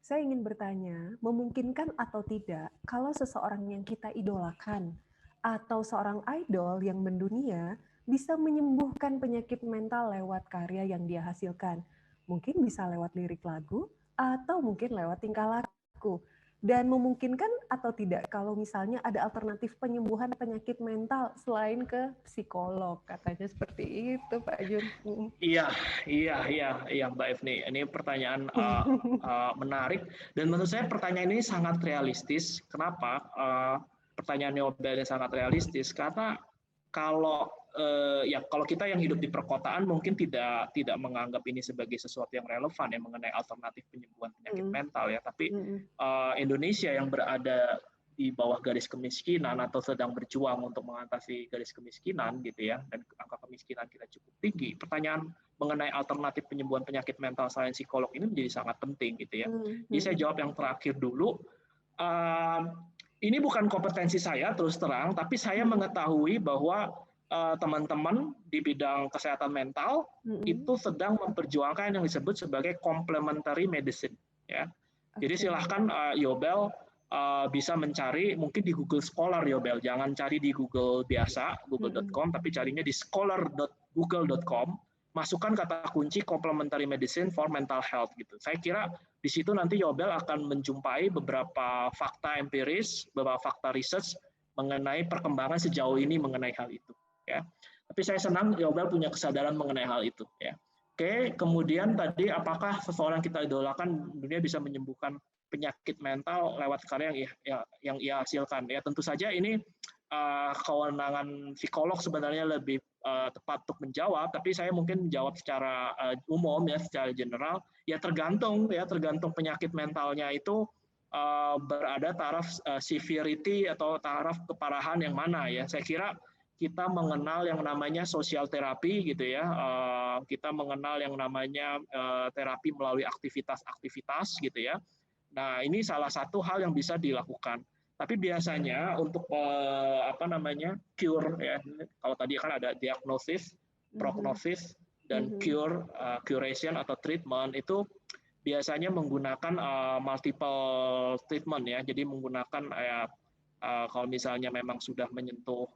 Saya ingin bertanya, memungkinkan atau tidak kalau seseorang yang kita idolakan atau seorang idol yang mendunia bisa menyembuhkan penyakit mental lewat karya yang dia hasilkan? Mungkin bisa lewat lirik lagu atau mungkin lewat tingkah laku. Dan memungkinkan atau tidak kalau misalnya ada alternatif penyembuhan penyakit mental selain ke psikolog, katanya seperti itu Pak Jun. Iya Mbak Evni. Ini pertanyaan menarik dan menurut saya pertanyaan ini sangat realistis. Kenapa? Pertanyaan Yobel ini sangat realistis karena kalau kita yang hidup di perkotaan mungkin tidak menganggap ini sebagai sesuatu yang relevan ya mengenai alternatif penyembuhan penyakit mental ya. Tapi Indonesia yang berada di bawah garis kemiskinan atau sedang berjuang untuk mengatasi garis kemiskinan gitu ya, dan angka kemiskinan kita cukup tinggi. Pertanyaan mengenai alternatif penyembuhan penyakit mental selain psikolog ini menjadi sangat penting gitu ya. Jadi saya jawab yang terakhir dulu. Ini bukan kompetensi saya terus terang, tapi saya mengetahui bahwa teman-teman di bidang kesehatan mental itu sedang memperjuangkan yang disebut sebagai complementary medicine ya. Jadi silahkan Yobel bisa mencari mungkin di Google Scholar Yobel, jangan cari di Google biasa google.com, tapi carinya di scholar.google.com, masukkan kata kunci complementary medicine for mental health gitu. Saya kira di situ nanti Yobel akan menjumpai beberapa fakta empiris, beberapa fakta research mengenai perkembangan sejauh ini mengenai hal itu ya. Tapi saya senang Yobel punya kesadaran mengenai hal itu ya. Oke, kemudian tadi apakah seseorang kita idolakan dunia bisa menyembuhkan penyakit mental lewat karya yang ia hasilkan ya. Tentu saja ini kewenangan psikolog sebenarnya lebih tepat untuk menjawab, tapi saya mungkin menjawab secara umum ya, secara general ya, tergantung penyakit mentalnya itu berada taraf severity atau taraf keparahan yang mana ya. Saya kira kita mengenal yang namanya sosial terapi gitu ya, kita mengenal yang namanya terapi melalui aktivitas-aktivitas gitu ya. Nah ini salah satu hal yang bisa dilakukan. Tapi biasanya untuk cure ya, kalau tadi kan ada diagnosis, prognosis dan curation atau treatment, itu biasanya menggunakan multiple treatment ya. Jadi menggunakan kalau misalnya memang sudah menyentuh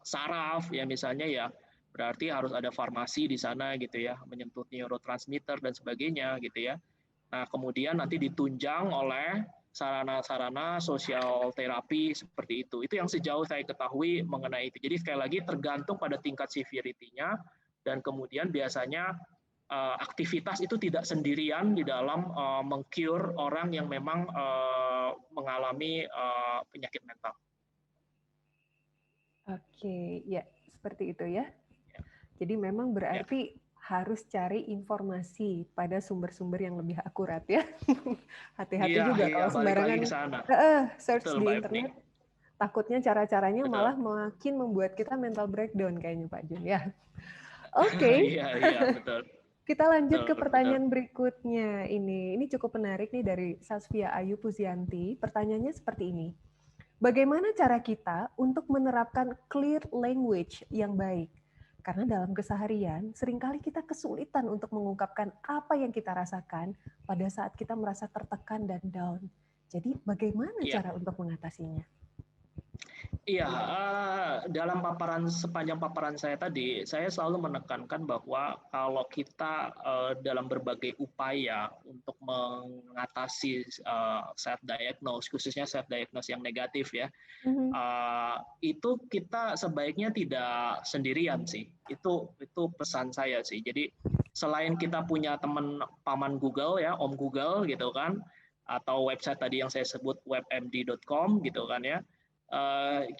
saraf ya misalnya ya, berarti harus ada farmasi di sana gitu ya, menyentuh neurotransmitter dan sebagainya gitu ya. Nah kemudian nanti ditunjang oleh sarana-sarana sosial terapi seperti itu. Itu yang sejauh saya ketahui mengenai itu. Jadi sekali lagi tergantung pada tingkat severity-nya, dan kemudian biasanya aktivitas itu tidak sendirian di dalam meng-cure orang yang memang mengalami penyakit mental. Oke, ya seperti itu ya. Jadi memang berarti harus cari informasi pada sumber-sumber yang lebih akurat ya. Hati-hati juga kalau sembarangan search di internet. Takutnya cara-caranya malah makin membuat kita mental breakdown kayaknya Pak Jun ya. Oke. Iya, betul. Kita lanjut ke pertanyaan berikutnya ini. Ini cukup menarik nih dari Sasvia Ayu Puzianti. Pertanyaannya seperti ini. Bagaimana cara kita untuk menerapkan clear language yang baik? Karena dalam keseharian, seringkali kita kesulitan untuk mengungkapkan apa yang kita rasakan pada saat kita merasa tertekan dan down. Jadi bagaimana cara untuk mengatasinya? Iya, dalam sepanjang paparan saya tadi, saya selalu menekankan bahwa kalau kita dalam berbagai upaya untuk mengatasi self-diagnose, khususnya self-diagnose yang negatif ya, itu kita sebaiknya tidak sendirian sih. Itu pesan saya sih. Jadi Selain kita punya teman paman Google ya, Om Google gitu kan, atau website tadi yang saya sebut webmd.com gitu kan ya,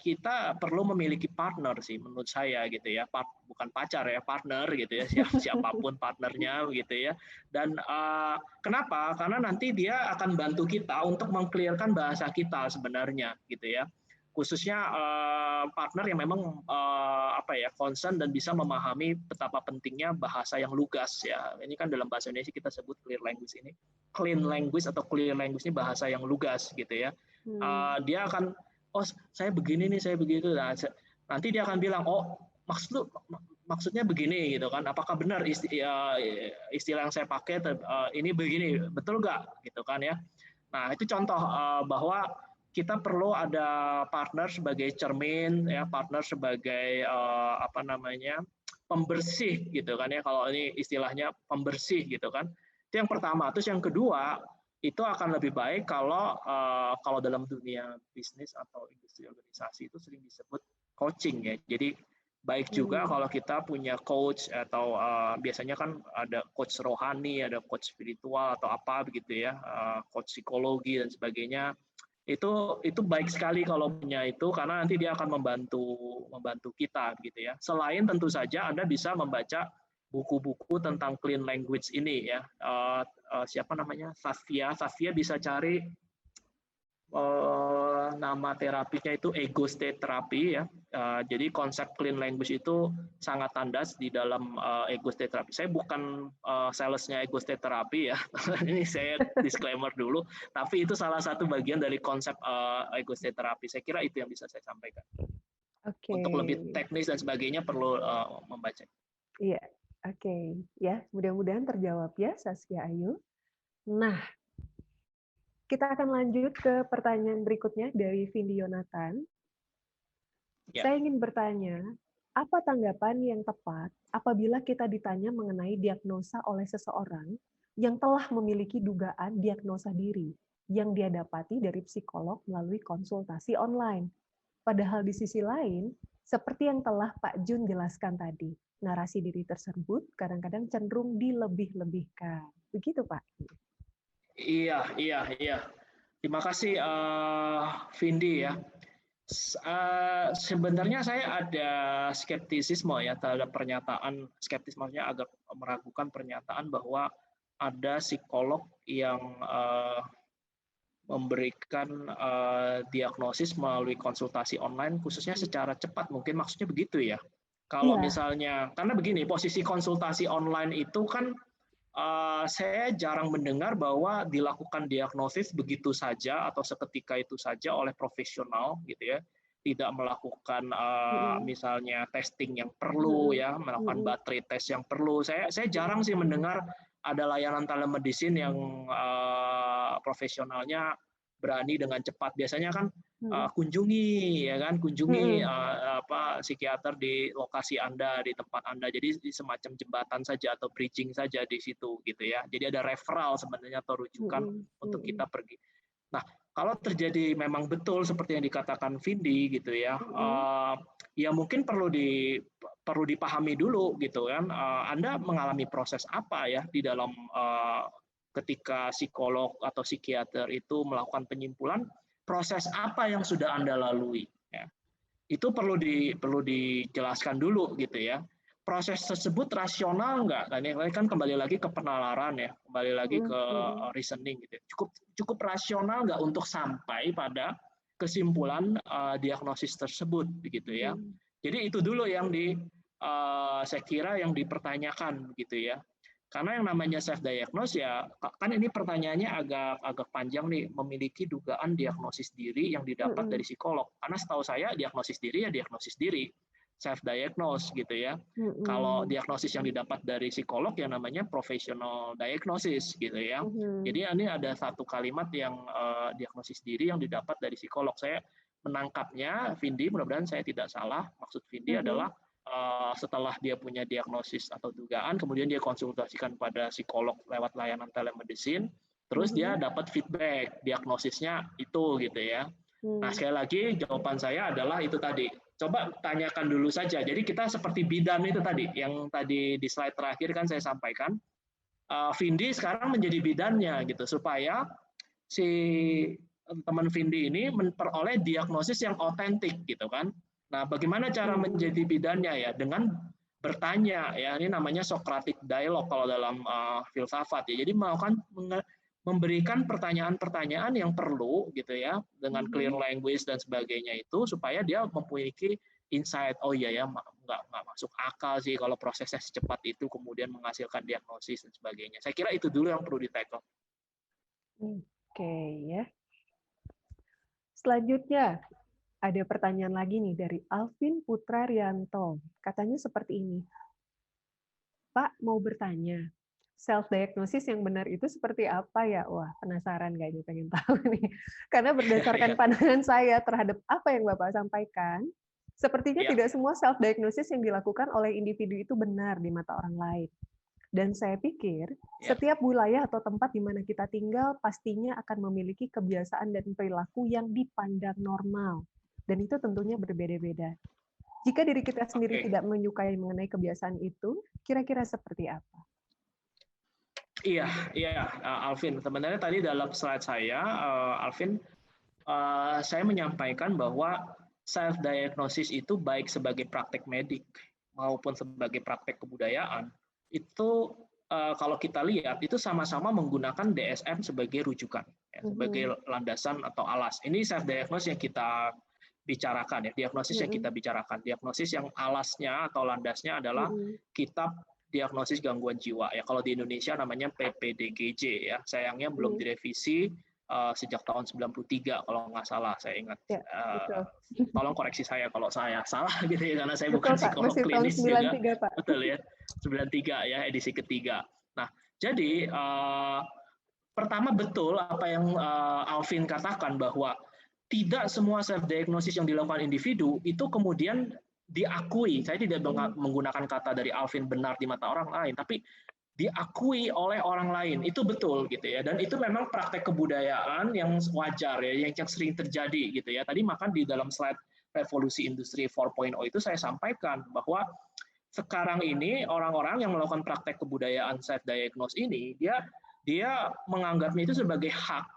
kita perlu memiliki partner sih menurut saya gitu ya, bukan pacar ya, partner gitu ya, siapapun partnernya gitu ya. Dan kenapa? Karena nanti dia akan bantu kita untuk mengclearkan bahasa kita sebenarnya gitu ya, khususnya partner yang memang concern dan bisa memahami betapa pentingnya bahasa yang lugas ya. Ini kan dalam bahasa Indonesia kita sebut clear language ini. Clean language atau clear language ini bahasa yang lugas gitu ya. Dia akan, oh saya begini nih, saya begitu. Nah, nanti dia akan bilang, oh maksudnya begini gitu kan. Apakah benar istilah yang saya pakai ini begini, betul nggak gitu kan ya. Nah itu contoh bahwa kita perlu ada partner sebagai cermin ya, partner sebagai pembersih gitu kan ya, kalau ini istilahnya pembersih gitu kan. Itu yang pertama. Terus yang kedua, itu akan lebih baik kalau dalam dunia bisnis atau industri organisasi itu sering disebut coaching ya. Jadi baik juga kalau kita punya coach atau biasanya kan ada coach rohani, ada coach spiritual atau apa begitu ya, coach psikologi dan sebagainya. Itu baik sekali kalau punya itu, karena nanti dia akan membantu kita gitu ya. Selain tentu saja Anda bisa membaca buku-buku tentang clean language ini ya. Siapa namanya? Safia bisa cari nama terapinya itu ego state therapy ya. Jadi konsep clean language itu sangat tandas di dalam ego state therapy. Saya bukan salesnya ego state therapy ya. Ini saya disclaimer dulu. Tapi itu salah satu bagian dari konsep ego state therapy. Saya kira itu yang bisa saya sampaikan. Untuk lebih teknis dan sebagainya perlu membaca. Iya, oke. Ya, mudah-mudahan terjawab ya, Saskia Ayu. Nah, kita akan lanjut ke pertanyaan berikutnya dari Vindi Yonatan. Ya. Saya ingin bertanya, apa tanggapan yang tepat apabila kita ditanya mengenai diagnosa oleh seseorang yang telah memiliki dugaan diagnosa diri yang dia dapati dari psikolog melalui konsultasi online? Padahal di sisi lain, seperti yang telah Pak Jun jelaskan tadi, narasi diri tersebut kadang-kadang cenderung dilebih-lebihkan. Begitu, Pak? Iya. Terima kasih, Vindi ya. Sebenarnya saya ada skeptisisme ya terhadap pernyataan, maksudnya agak meragukan pernyataan bahwa ada psikolog yang memberikan diagnosis melalui konsultasi online khususnya secara cepat, mungkin maksudnya begitu ya. Kalau misalnya, karena begini, posisi konsultasi online itu kan saya jarang mendengar bahwa dilakukan diagnosis begitu saja atau seketika itu saja oleh profesional gitu ya, tidak melakukan misalnya testing yang perlu ya, melakukan baterai tes yang perlu. Saya jarang sih mendengar ada layanan telemedicine yang profesionalnya berani dengan cepat. Biasanya kan kunjungi psikiater di lokasi Anda, di tempat Anda. Jadi semacam jembatan saja atau bridging saja di situ gitu ya. Jadi ada referral sebenarnya atau rujukan untuk kita pergi. Nah, kalau terjadi memang betul seperti yang dikatakan Vindi gitu ya, ya mungkin perlu dipahami dulu gitu kan. Anda mengalami proses apa ya di dalam ketika psikolog atau psikiater itu melakukan penyimpulan, proses apa yang sudah Anda lalui ya. Itu perlu dijelaskan dulu gitu ya. Proses tersebut rasional enggak? Nah, ini kan kembali lagi ke penalaran ya, kembali lagi ke reasoning gitu. Cukup rasional enggak untuk sampai pada kesimpulan diagnosis tersebut begitu ya. Jadi itu dulu yang saya kira yang dipertanyakan gitu ya. Karena yang namanya self diagnose ya, kan ini pertanyaannya agak panjang nih, memiliki dugaan diagnosis diri yang didapat dari psikolog. Karena setahu saya diagnosis diri ya diagnosis diri, self diagnose gitu ya. Kalau diagnosis yang didapat dari psikolog yang namanya professional diagnosis gitu ya. Jadi ini ada satu kalimat yang diagnosis diri yang didapat dari psikolog. Saya menangkapnya, Vindi, mudah-mudahan saya tidak salah. Maksud Vindi adalah setelah dia punya diagnosis atau dugaan, kemudian dia konsultasikan pada psikolog lewat layanan telemedicine, terus dia dapat feedback diagnosisnya itu gitu ya. Nah sekali lagi jawaban saya adalah itu tadi, Coba tanyakan dulu saja. Jadi kita seperti bidan itu tadi, yang tadi di slide terakhir kan saya sampaikan, Vindi sekarang menjadi bidannya gitu, supaya si teman Vindi ini memperoleh diagnosis yang otentik gitu kan. Nah, bagaimana cara menjadi bidannya ya? Dengan bertanya ya, ini namanya Socratic dialogue kalau dalam filsafat ya. Jadi memberikan pertanyaan-pertanyaan yang perlu gitu ya, dengan clear language dan sebagainya itu, supaya dia memiliki insight, oh iya ya, nggak masuk akal sih kalau prosesnya secepat itu kemudian menghasilkan diagnosis dan sebagainya. Saya kira itu dulu yang perlu di-tackle. Oke ya. Selanjutnya ada pertanyaan lagi nih dari Alvin Putra Rianto. Katanya seperti ini. Pak, mau bertanya, self-diagnosis yang benar itu seperti apa ya? Wah, penasaran kayaknya, pengen tahu nih. Karena berdasarkan pandangan saya terhadap apa yang Bapak sampaikan, sepertinya tidak semua self-diagnosis yang dilakukan oleh individu itu benar di mata orang lain. Dan saya pikir, setiap wilayah atau tempat di mana kita tinggal pastinya akan memiliki kebiasaan dan perilaku yang dipandang normal. Dan itu tentunya berbeda-beda. Jika diri kita sendiri tidak menyukai mengenai kebiasaan itu, kira-kira seperti apa? Iya, Alvin. Sebenarnya tadi dalam slide saya, Alvin, saya menyampaikan bahwa self-diagnosis itu baik sebagai praktek medik maupun sebagai praktek kebudayaan, itu kalau kita lihat itu sama-sama menggunakan DSM sebagai rujukan, ya, sebagai landasan atau alas. Ini self-diagnosis yang kita bicarakan ya, diagnosis yang kita bicarakan. Diagnosis yang alasnya atau landasnya adalah kitab diagnosis gangguan jiwa ya. Kalau di Indonesia namanya PPDGJ ya. Sayangnya belum direvisi sejak tahun 93 kalau nggak salah, saya ingat. Ya, tolong koreksi saya kalau saya salah gitu ya, karena saya bukan psikolog klinis tahun 93, juga. Pak. Betul ya, 93 ya, edisi ketiga. Nah, jadi pertama betul apa yang Alvin katakan, bahwa tidak semua self-diagnosis yang dilakukan individu itu kemudian diakui. Saya tidak menggunakan kata dari Alvin benar di mata orang lain, tapi diakui oleh orang lain. Itu betul gitu ya. Dan itu memang praktek kebudayaan yang wajar ya, yang sering terjadi gitu ya. Tadi makan di dalam slide revolusi industri 4.0 itu saya sampaikan bahwa sekarang ini orang-orang yang melakukan praktek kebudayaan self-diagnose ini, dia menganggapnya itu sebagai hak.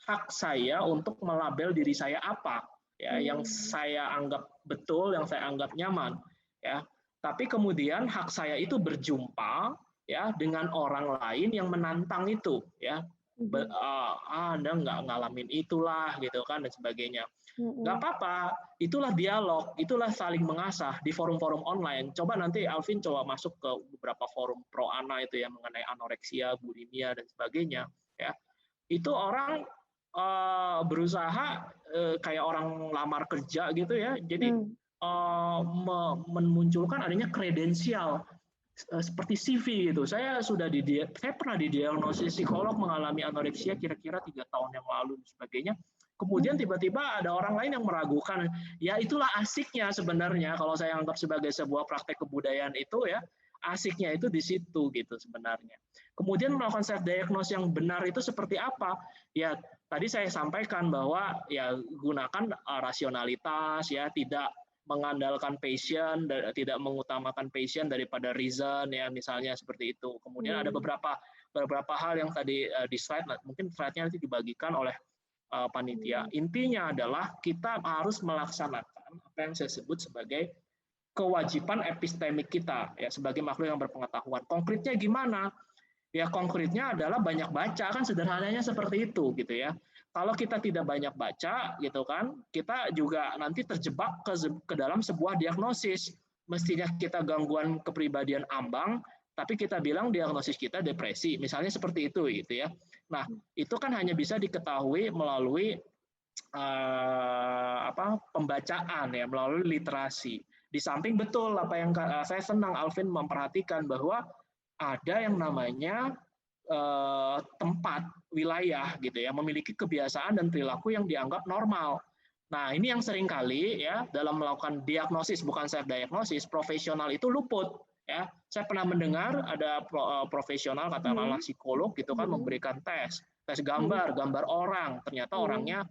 Hak saya untuk melabel diri saya apa ya, yang saya anggap betul, yang saya anggap nyaman ya. Tapi kemudian hak saya itu berjumpa ya dengan orang lain yang menantang itu ya. Anda nggak ngalamin itulah gitu kan dan sebagainya. Nggak apa-apa, itulah dialog, itulah saling mengasah di forum-forum online. Coba nanti Alvin coba masuk ke beberapa forum pro ana itu ya, mengenai anoreksia, bulimia dan sebagainya ya. Itu orang berusaha kayak orang lamar kerja gitu ya, jadi memunculkan adanya kredensial seperti CV gitu. Saya pernah didiagnosis psikolog mengalami anoreksia kira-kira 3 tahun yang lalu dan sebagainya. Kemudian tiba-tiba ada orang lain yang meragukan. Ya itulah asiknya sebenarnya kalau saya anggap sebagai sebuah praktek kebudayaan itu ya. Asiknya itu di situ gitu sebenarnya. Kemudian melakukan self diagnosis yang benar itu seperti apa? Ya tadi saya sampaikan bahwa ya gunakan rasionalitas ya, tidak mengandalkan passion, tidak mengutamakan passion daripada reason ya, misalnya seperti itu. Kemudian ada beberapa hal yang tadi di slide, mungkin slide-nya nanti dibagikan oleh panitia. Intinya adalah kita harus melaksanakan apa yang saya sebut sebagai kewajiban epistemik kita ya, sebagai makhluk yang berpengetahuan. Konkretnya gimana? Ya konkretnya adalah banyak baca, kan sederhananya seperti itu gitu ya. Kalau kita tidak banyak baca gitu kan, kita juga nanti terjebak ke dalam sebuah diagnosis. Mestinya kita gangguan kepribadian ambang, tapi kita bilang diagnosis kita depresi, misalnya seperti itu gitu ya. Nah, itu kan hanya bisa diketahui melalui pembacaan ya, melalui literasi. Di samping betul apa yang saya senang Alvin memperhatikan bahwa ada yang namanya tempat, wilayah gitu ya, memiliki kebiasaan dan perilaku yang dianggap normal. Nah, ini yang seringkali ya dalam melakukan diagnosis, bukan self diagnosis, profesional itu luput ya. Saya pernah mendengar ada profesional katakanlah psikolog gitu kan memberikan tes gambar orang, ternyata orangnya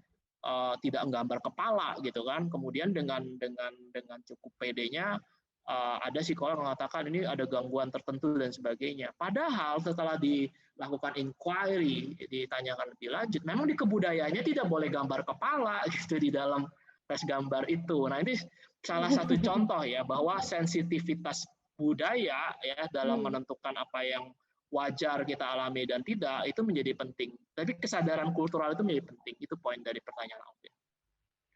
tidak nggambar kepala gitu kan. Kemudian dengan cukup pedenya ada psikolog yang mengatakan ini ada gangguan tertentu dan sebagainya. Padahal setelah dilakukan inquiry, ditanyakan lebih lanjut, memang di kebudayaannya tidak boleh gambar kepala gitu di dalam tes gambar itu. Nah, ini salah satu contoh ya bahwa sensitivitas budaya ya dalam menentukan apa yang wajar kita alami dan tidak itu menjadi penting. Tapi kesadaran kultural itu menjadi penting. Itu poin dari pertanyaan Alvin.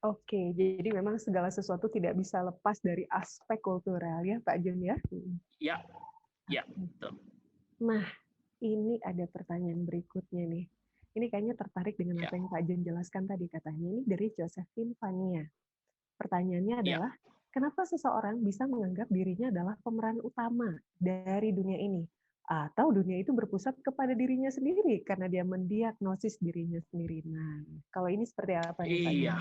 Oke, jadi memang segala sesuatu tidak bisa lepas dari aspek kultural ya, Pak Jun ya? Ya, betul. Nah, ini ada pertanyaan berikutnya nih. Ini kayaknya tertarik dengan apa yang Pak Jun jelaskan tadi, katanya ini dari Josephine Fania. Pertanyaannya adalah, kenapa seseorang bisa menganggap dirinya adalah pemeran utama dari dunia ini? Atau dunia itu berpusat kepada dirinya sendiri karena dia mendiagnosis dirinya sendiri. Nah, kalau ini seperti apa nih, Pak Jun?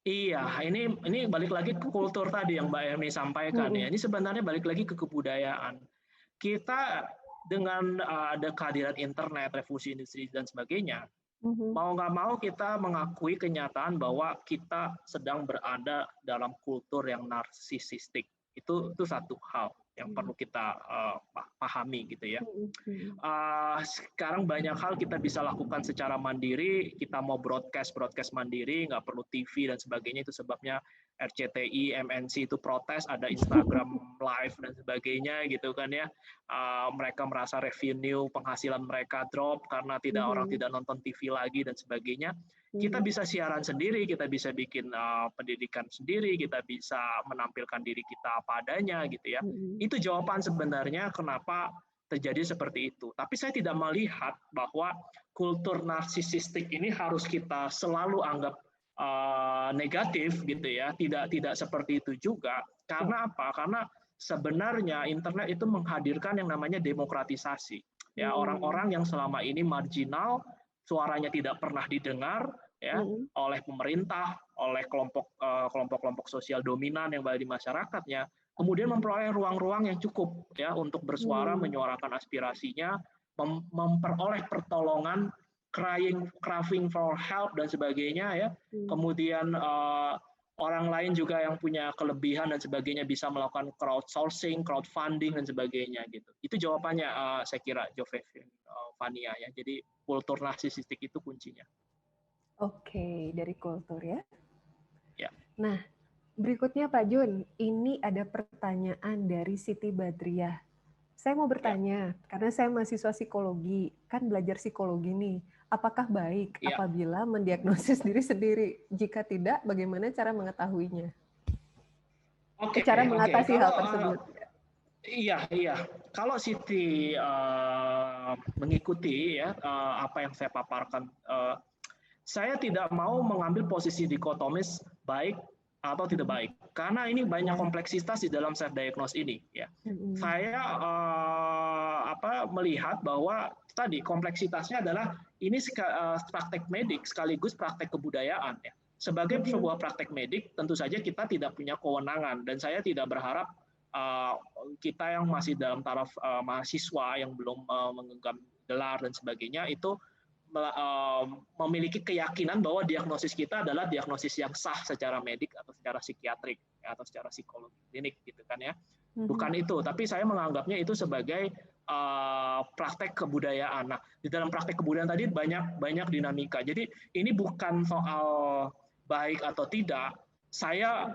Iya, ini balik lagi ke kultur tadi yang Mbak Erni sampaikan ya. Ini sebenarnya balik lagi ke kebudayaan. Kita dengan ada kehadiran internet, revolusi industri dan sebagainya, mau nggak mau kita mengakui kenyataan bahwa kita sedang berada dalam kultur yang narsisistik. Itu satu hal yang perlu kita pahami gitu ya. Sekarang banyak hal kita bisa lakukan secara mandiri. Kita mau broadcast mandiri, nggak perlu TV dan sebagainya. Itu sebabnya RCTI, MNC itu protes, ada Instagram Live dan sebagainya gitu kan ya. Mereka merasa revenue penghasilan mereka drop karena orang tidak nonton TV lagi dan sebagainya. Kita bisa siaran sendiri, kita bisa bikin pendidikan sendiri, kita bisa menampilkan diri kita apa adanya gitu ya. Itu jawaban sebenarnya kenapa terjadi seperti itu. Tapi saya tidak melihat bahwa kultur narsisistik ini harus kita selalu anggap negatif gitu ya. Tidak seperti itu juga. Karena apa? Karena sebenarnya internet itu menghadirkan yang namanya demokratisasi. Ya, orang-orang yang selama ini marginal, suaranya tidak pernah didengar ya oleh pemerintah, oleh kelompok-kelompok sosial dominan yang berada di masyarakatnya, kemudian memperoleh ruang-ruang yang cukup ya untuk bersuara, menyuarakan aspirasinya, memperoleh pertolongan, craving for help dan sebagainya ya. Kemudian orang lain juga yang punya kelebihan dan sebagainya bisa melakukan crowdsourcing, crowdfunding dan sebagainya gitu. Itu jawabannya saya kira Josephine Fania ya. Jadi kultur narsisistik itu kuncinya. Oke, dari kultur ya. Ya. Nah, berikutnya Pak Jun, ini ada pertanyaan dari Siti Badriah. Saya mau bertanya, karena saya mahasiswa psikologi, kan belajar psikologi nih, apakah baik apabila mendiagnosis diri sendiri? Jika tidak, bagaimana cara mengetahuinya? Cara mengatasi hal tersebut? Iya. Kalau Siti mengikuti ya apa yang saya paparkan, saya tidak mau mengambil posisi dikotomis baik atau tidak baik, karena ini banyak kompleksitas di dalam self diagnose ini. Ya, saya melihat bahwa tadi kompleksitasnya adalah ini praktek medik sekaligus praktek kebudayaan. Ya, sebagai sebuah praktek medik, tentu saja kita tidak punya kewenangan, dan saya tidak berharap kita yang masih dalam taraf mahasiswa yang belum menggenggam gelar dan sebagainya itu memiliki keyakinan bahwa diagnosis kita adalah diagnosis yang sah secara medik atau secara psikiatrik atau secara psikologi klinik gitu kan ya. Bukan itu, tapi saya menganggapnya itu sebagai praktek kebudayaan. Nah, di dalam praktek kebudayaan tadi banyak dinamika. Jadi ini bukan soal baik atau tidak. Saya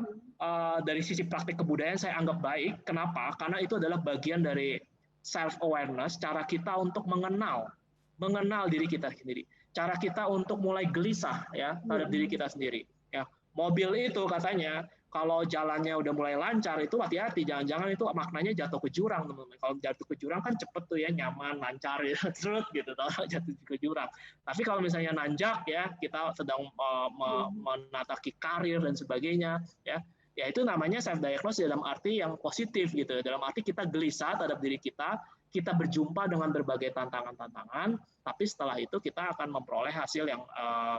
dari sisi praktek kebudayaan saya anggap baik. Kenapa? Karena itu adalah bagian dari self awareness, cara kita untuk mengenal diri kita sendiri, cara kita untuk mulai gelisah ya terhadap diri kita sendiri. Ya, mobil itu katanya kalau jalannya udah mulai lancar itu hati-hati, jangan-jangan itu maknanya jatuh ke jurang, teman-teman. Kalau jatuh ke jurang kan cepet tuh ya, nyaman, lancar ya, terus gitu, jatuh ke jurang. Tapi kalau misalnya nanjak ya, kita sedang menataki karir dan sebagainya ya itu namanya self diagnose dalam arti yang positif gitu. Dalam arti kita gelisah terhadap diri kita berjumpa dengan berbagai tantangan-tantangan, tapi setelah itu kita akan memperoleh hasil yang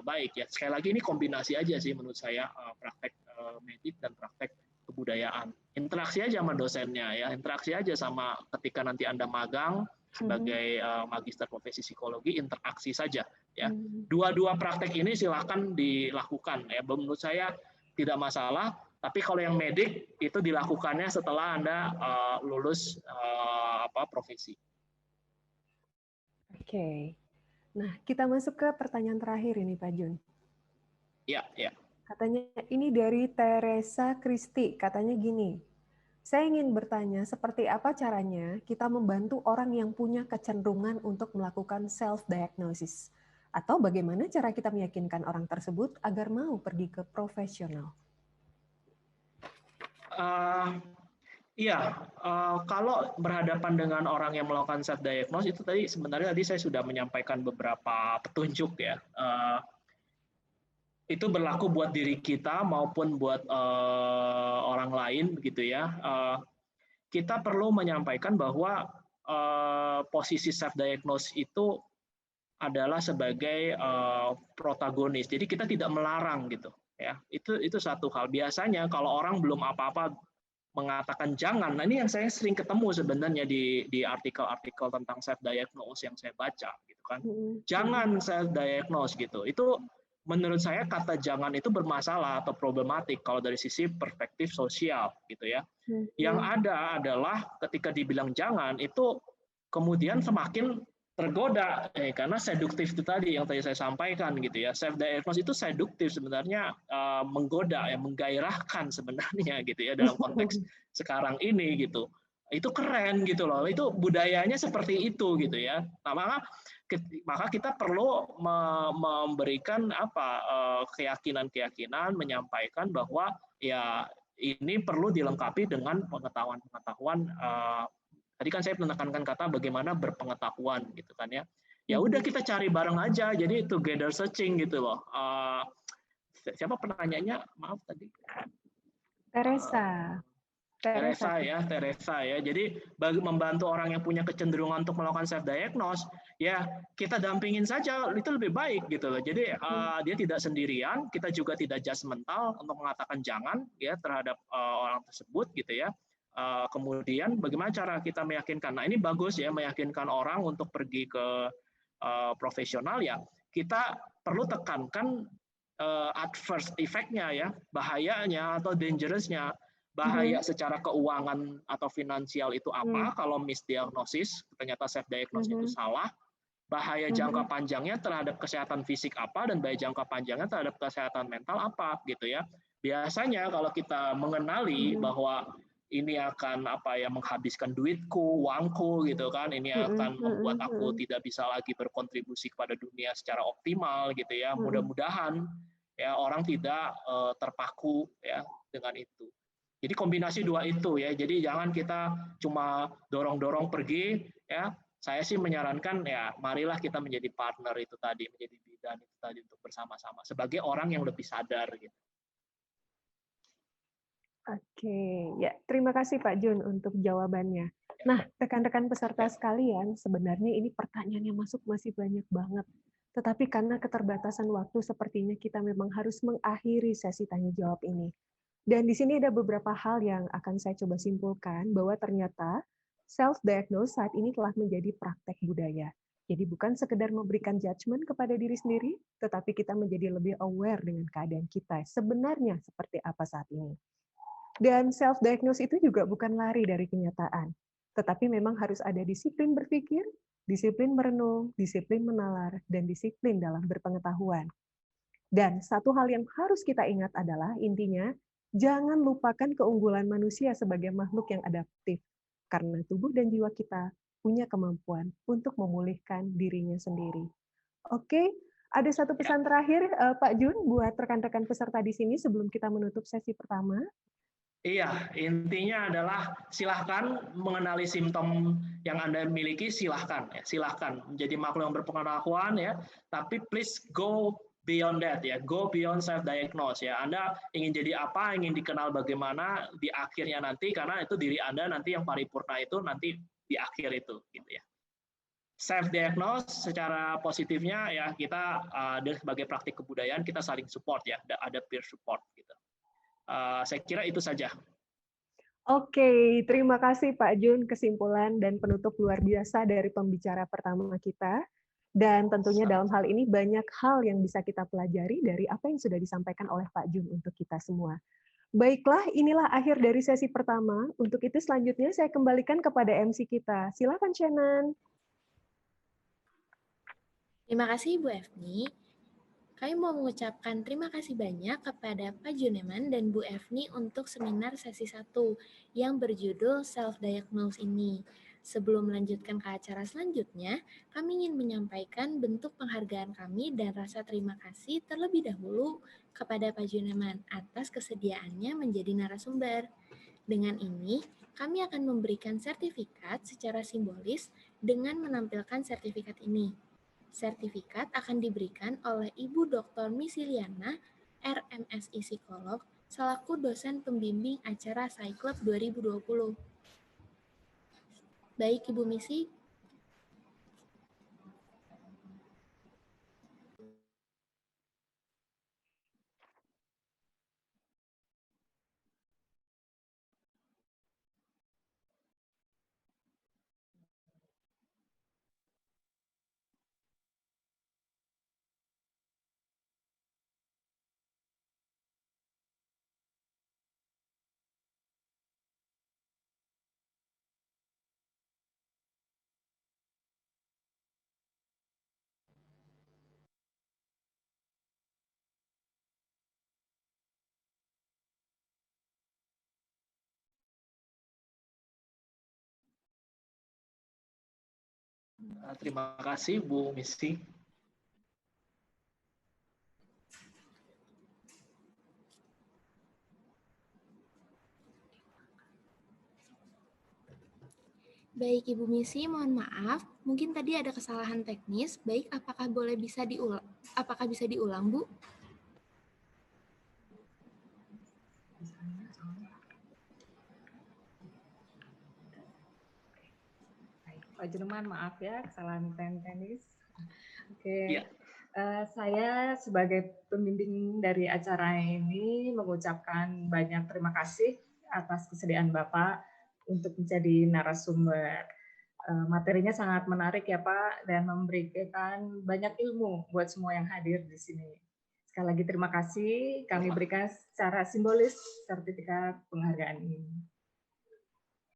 baik ya. Sekali lagi ini kombinasi aja sih menurut saya, praktek medik dan praktek kebudayaan. Interaksi aja sama dosennya ya, interaksi aja sama ketika nanti Anda magang, sebagai magister profesi psikologi, interaksi saja ya. Dua-dua praktek ini silakan dilakukan ya. Menurut saya tidak masalah, tapi kalau yang medik itu dilakukannya setelah Anda lulus profesi. Oke. Nah, kita masuk ke pertanyaan terakhir ini Pak Jun. Ya, ya. Katanya ini dari Teresa Kristi, katanya gini. Saya ingin bertanya, seperti apa caranya kita membantu orang yang punya kecenderungan untuk melakukan self-diagnosis? Atau bagaimana cara kita meyakinkan orang tersebut agar mau pergi ke profesional? Iya, kalau berhadapan dengan orang yang melakukan self-diagnosis, itu sebenarnya tadi saya sudah menyampaikan beberapa petunjuk ya. Itu berlaku buat diri kita maupun buat orang lain begitu ya. Kita perlu menyampaikan bahwa posisi self diagnose itu adalah sebagai protagonis. Jadi kita tidak melarang gitu ya. Itu satu hal. Biasanya kalau orang belum apa-apa mengatakan jangan. Nah, ini yang saya sering ketemu sebenarnya di artikel-artikel tentang self diagnose yang saya baca gitu kan. Jangan self diagnose gitu. Itu menurut saya kata jangan itu bermasalah atau problematik kalau dari sisi perspektif sosial gitu ya. Yang ada adalah ketika dibilang jangan itu kemudian semakin tergoda karena seduktif itu tadi yang tadi saya sampaikan gitu ya. Self diagnosis itu seduktif sebenarnya, menggoda ya, menggairahkan sebenarnya gitu ya dalam konteks sekarang ini gitu. Itu keren gitu loh. Itu budayanya seperti itu gitu ya. Nah, maka kita perlu memberikan keyakinan-keyakinan, menyampaikan bahwa ya ini perlu dilengkapi dengan pengetahuan-pengetahuan. Tadi kan saya menekankan kata bagaimana berpengetahuan gitu kan ya. Ya udah kita cari bareng aja. Jadi together searching gitu loh. Siapa penanyanya? Maaf tadi. Teresa. Teresa ya. Jadi bagi membantu orang yang punya kecenderungan untuk melakukan self diagnose, ya kita dampingin saja, itu lebih baik gitu loh. Jadi dia tidak sendirian, kita juga tidak judgmental untuk mengatakan jangan ya terhadap orang tersebut gitu ya. Kemudian bagaimana cara kita meyakinkan? Nah, ini bagus ya, meyakinkan orang untuk pergi ke profesional ya. Kita perlu tekankan adverse effect-nya ya, bahayanya atau dangerous-nya. Bahaya secara keuangan atau finansial itu apa kalau misdiagnosis, ternyata self diagnosis itu salah. Bahaya jangka panjangnya terhadap kesehatan fisik apa, dan bahaya jangka panjangnya terhadap kesehatan mental apa gitu ya. Biasanya kalau kita mengenali bahwa ini akan menghabiskan duitku, uangku gitu kan, ini akan membuat aku tidak bisa lagi berkontribusi kepada dunia secara optimal gitu ya. Mudah-mudahan ya orang tidak terpaku ya dengan itu. Jadi kombinasi dua itu ya. Jadi jangan kita cuma dorong-dorong pergi ya. Saya sih menyarankan ya marilah kita menjadi partner itu tadi, menjadi bidan itu tadi untuk bersama-sama sebagai orang yang lebih sadar gitu. Oke, ya terima kasih Pak Jun untuk jawabannya. Nah, rekan-rekan peserta sekalian, sebenarnya ini pertanyaan yang masuk masih banyak banget. Tetapi karena keterbatasan waktu, sepertinya kita memang harus mengakhiri sesi tanya jawab ini. Dan di sini ada beberapa hal yang akan saya coba simpulkan bahwa ternyata self-diagnose saat ini telah menjadi praktek budaya. Jadi bukan sekedar memberikan judgement kepada diri sendiri, tetapi kita menjadi lebih aware dengan keadaan kita sebenarnya seperti apa saat ini. Dan self-diagnose itu juga bukan lari dari kenyataan, tetapi memang harus ada disiplin berpikir, disiplin merenung, disiplin menalar, dan disiplin dalam berpengetahuan. Dan satu hal yang harus kita ingat adalah intinya, jangan lupakan keunggulan manusia sebagai makhluk yang adaptif, karena tubuh dan jiwa kita punya kemampuan untuk memulihkan dirinya sendiri. Oke, ada satu pesan terakhir, Pak Jun, buat rekan-rekan peserta di sini sebelum kita menutup sesi pertama. Iya, intinya adalah silahkan mengenali simptom yang Anda miliki, silahkan menjadi makhluk yang berpengetahuan ya, tapi please go beyond that ya, go beyond self diagnose ya. Anda ingin jadi apa, ingin dikenal bagaimana di akhirnya nanti, karena itu diri Anda nanti yang paripurna itu nanti di akhir itu gitu ya. Self diagnose secara positifnya ya kita sebagai praktik kebudayaan kita saling support ya, ada peer support gitu. Saya kira itu saja. Oke, terima kasih Pak Jun, kesimpulan dan penutup luar biasa dari pembicara pertama kita. Dan tentunya dalam hal ini banyak hal yang bisa kita pelajari dari apa yang sudah disampaikan oleh Pak Jun untuk kita semua. Baiklah, inilah akhir dari sesi pertama. Untuk itu selanjutnya saya kembalikan kepada MC kita. Silakan Shannon. Terima kasih Bu Efni. Kami mau mengucapkan terima kasih banyak kepada Pak Juneman dan Bu Efni untuk seminar sesi 1 yang berjudul Self-Diagnose ini. Sebelum melanjutkan ke acara selanjutnya, kami ingin menyampaikan bentuk penghargaan kami dan rasa terima kasih terlebih dahulu kepada Pak Juneman atas kesediaannya menjadi narasumber. Dengan ini, kami akan memberikan sertifikat secara simbolis dengan menampilkan sertifikat ini. Sertifikat akan diberikan oleh Ibu Dr. Misiliana, RMSI Psikolog, selaku dosen pembimbing acara Cyclub 2020. Baik, Ibu Misi. Terima kasih Bu Misty. Baik, Ibu Misi, mohon maaf. Mungkin tadi ada kesalahan teknis. Baik, apakah bisa diulang, Bu? Pak Jerman, maaf ya, kesalahan teknis. Oke, Ya. Saya sebagai pembimbing dari acara ini mengucapkan banyak terima kasih atas kesediaan Bapak untuk menjadi narasumber. Materinya sangat menarik ya Pak, dan memberikan banyak ilmu buat semua yang hadir di sini. Sekali lagi terima kasih, kami berikan secara simbolis sertifikat penghargaan ini.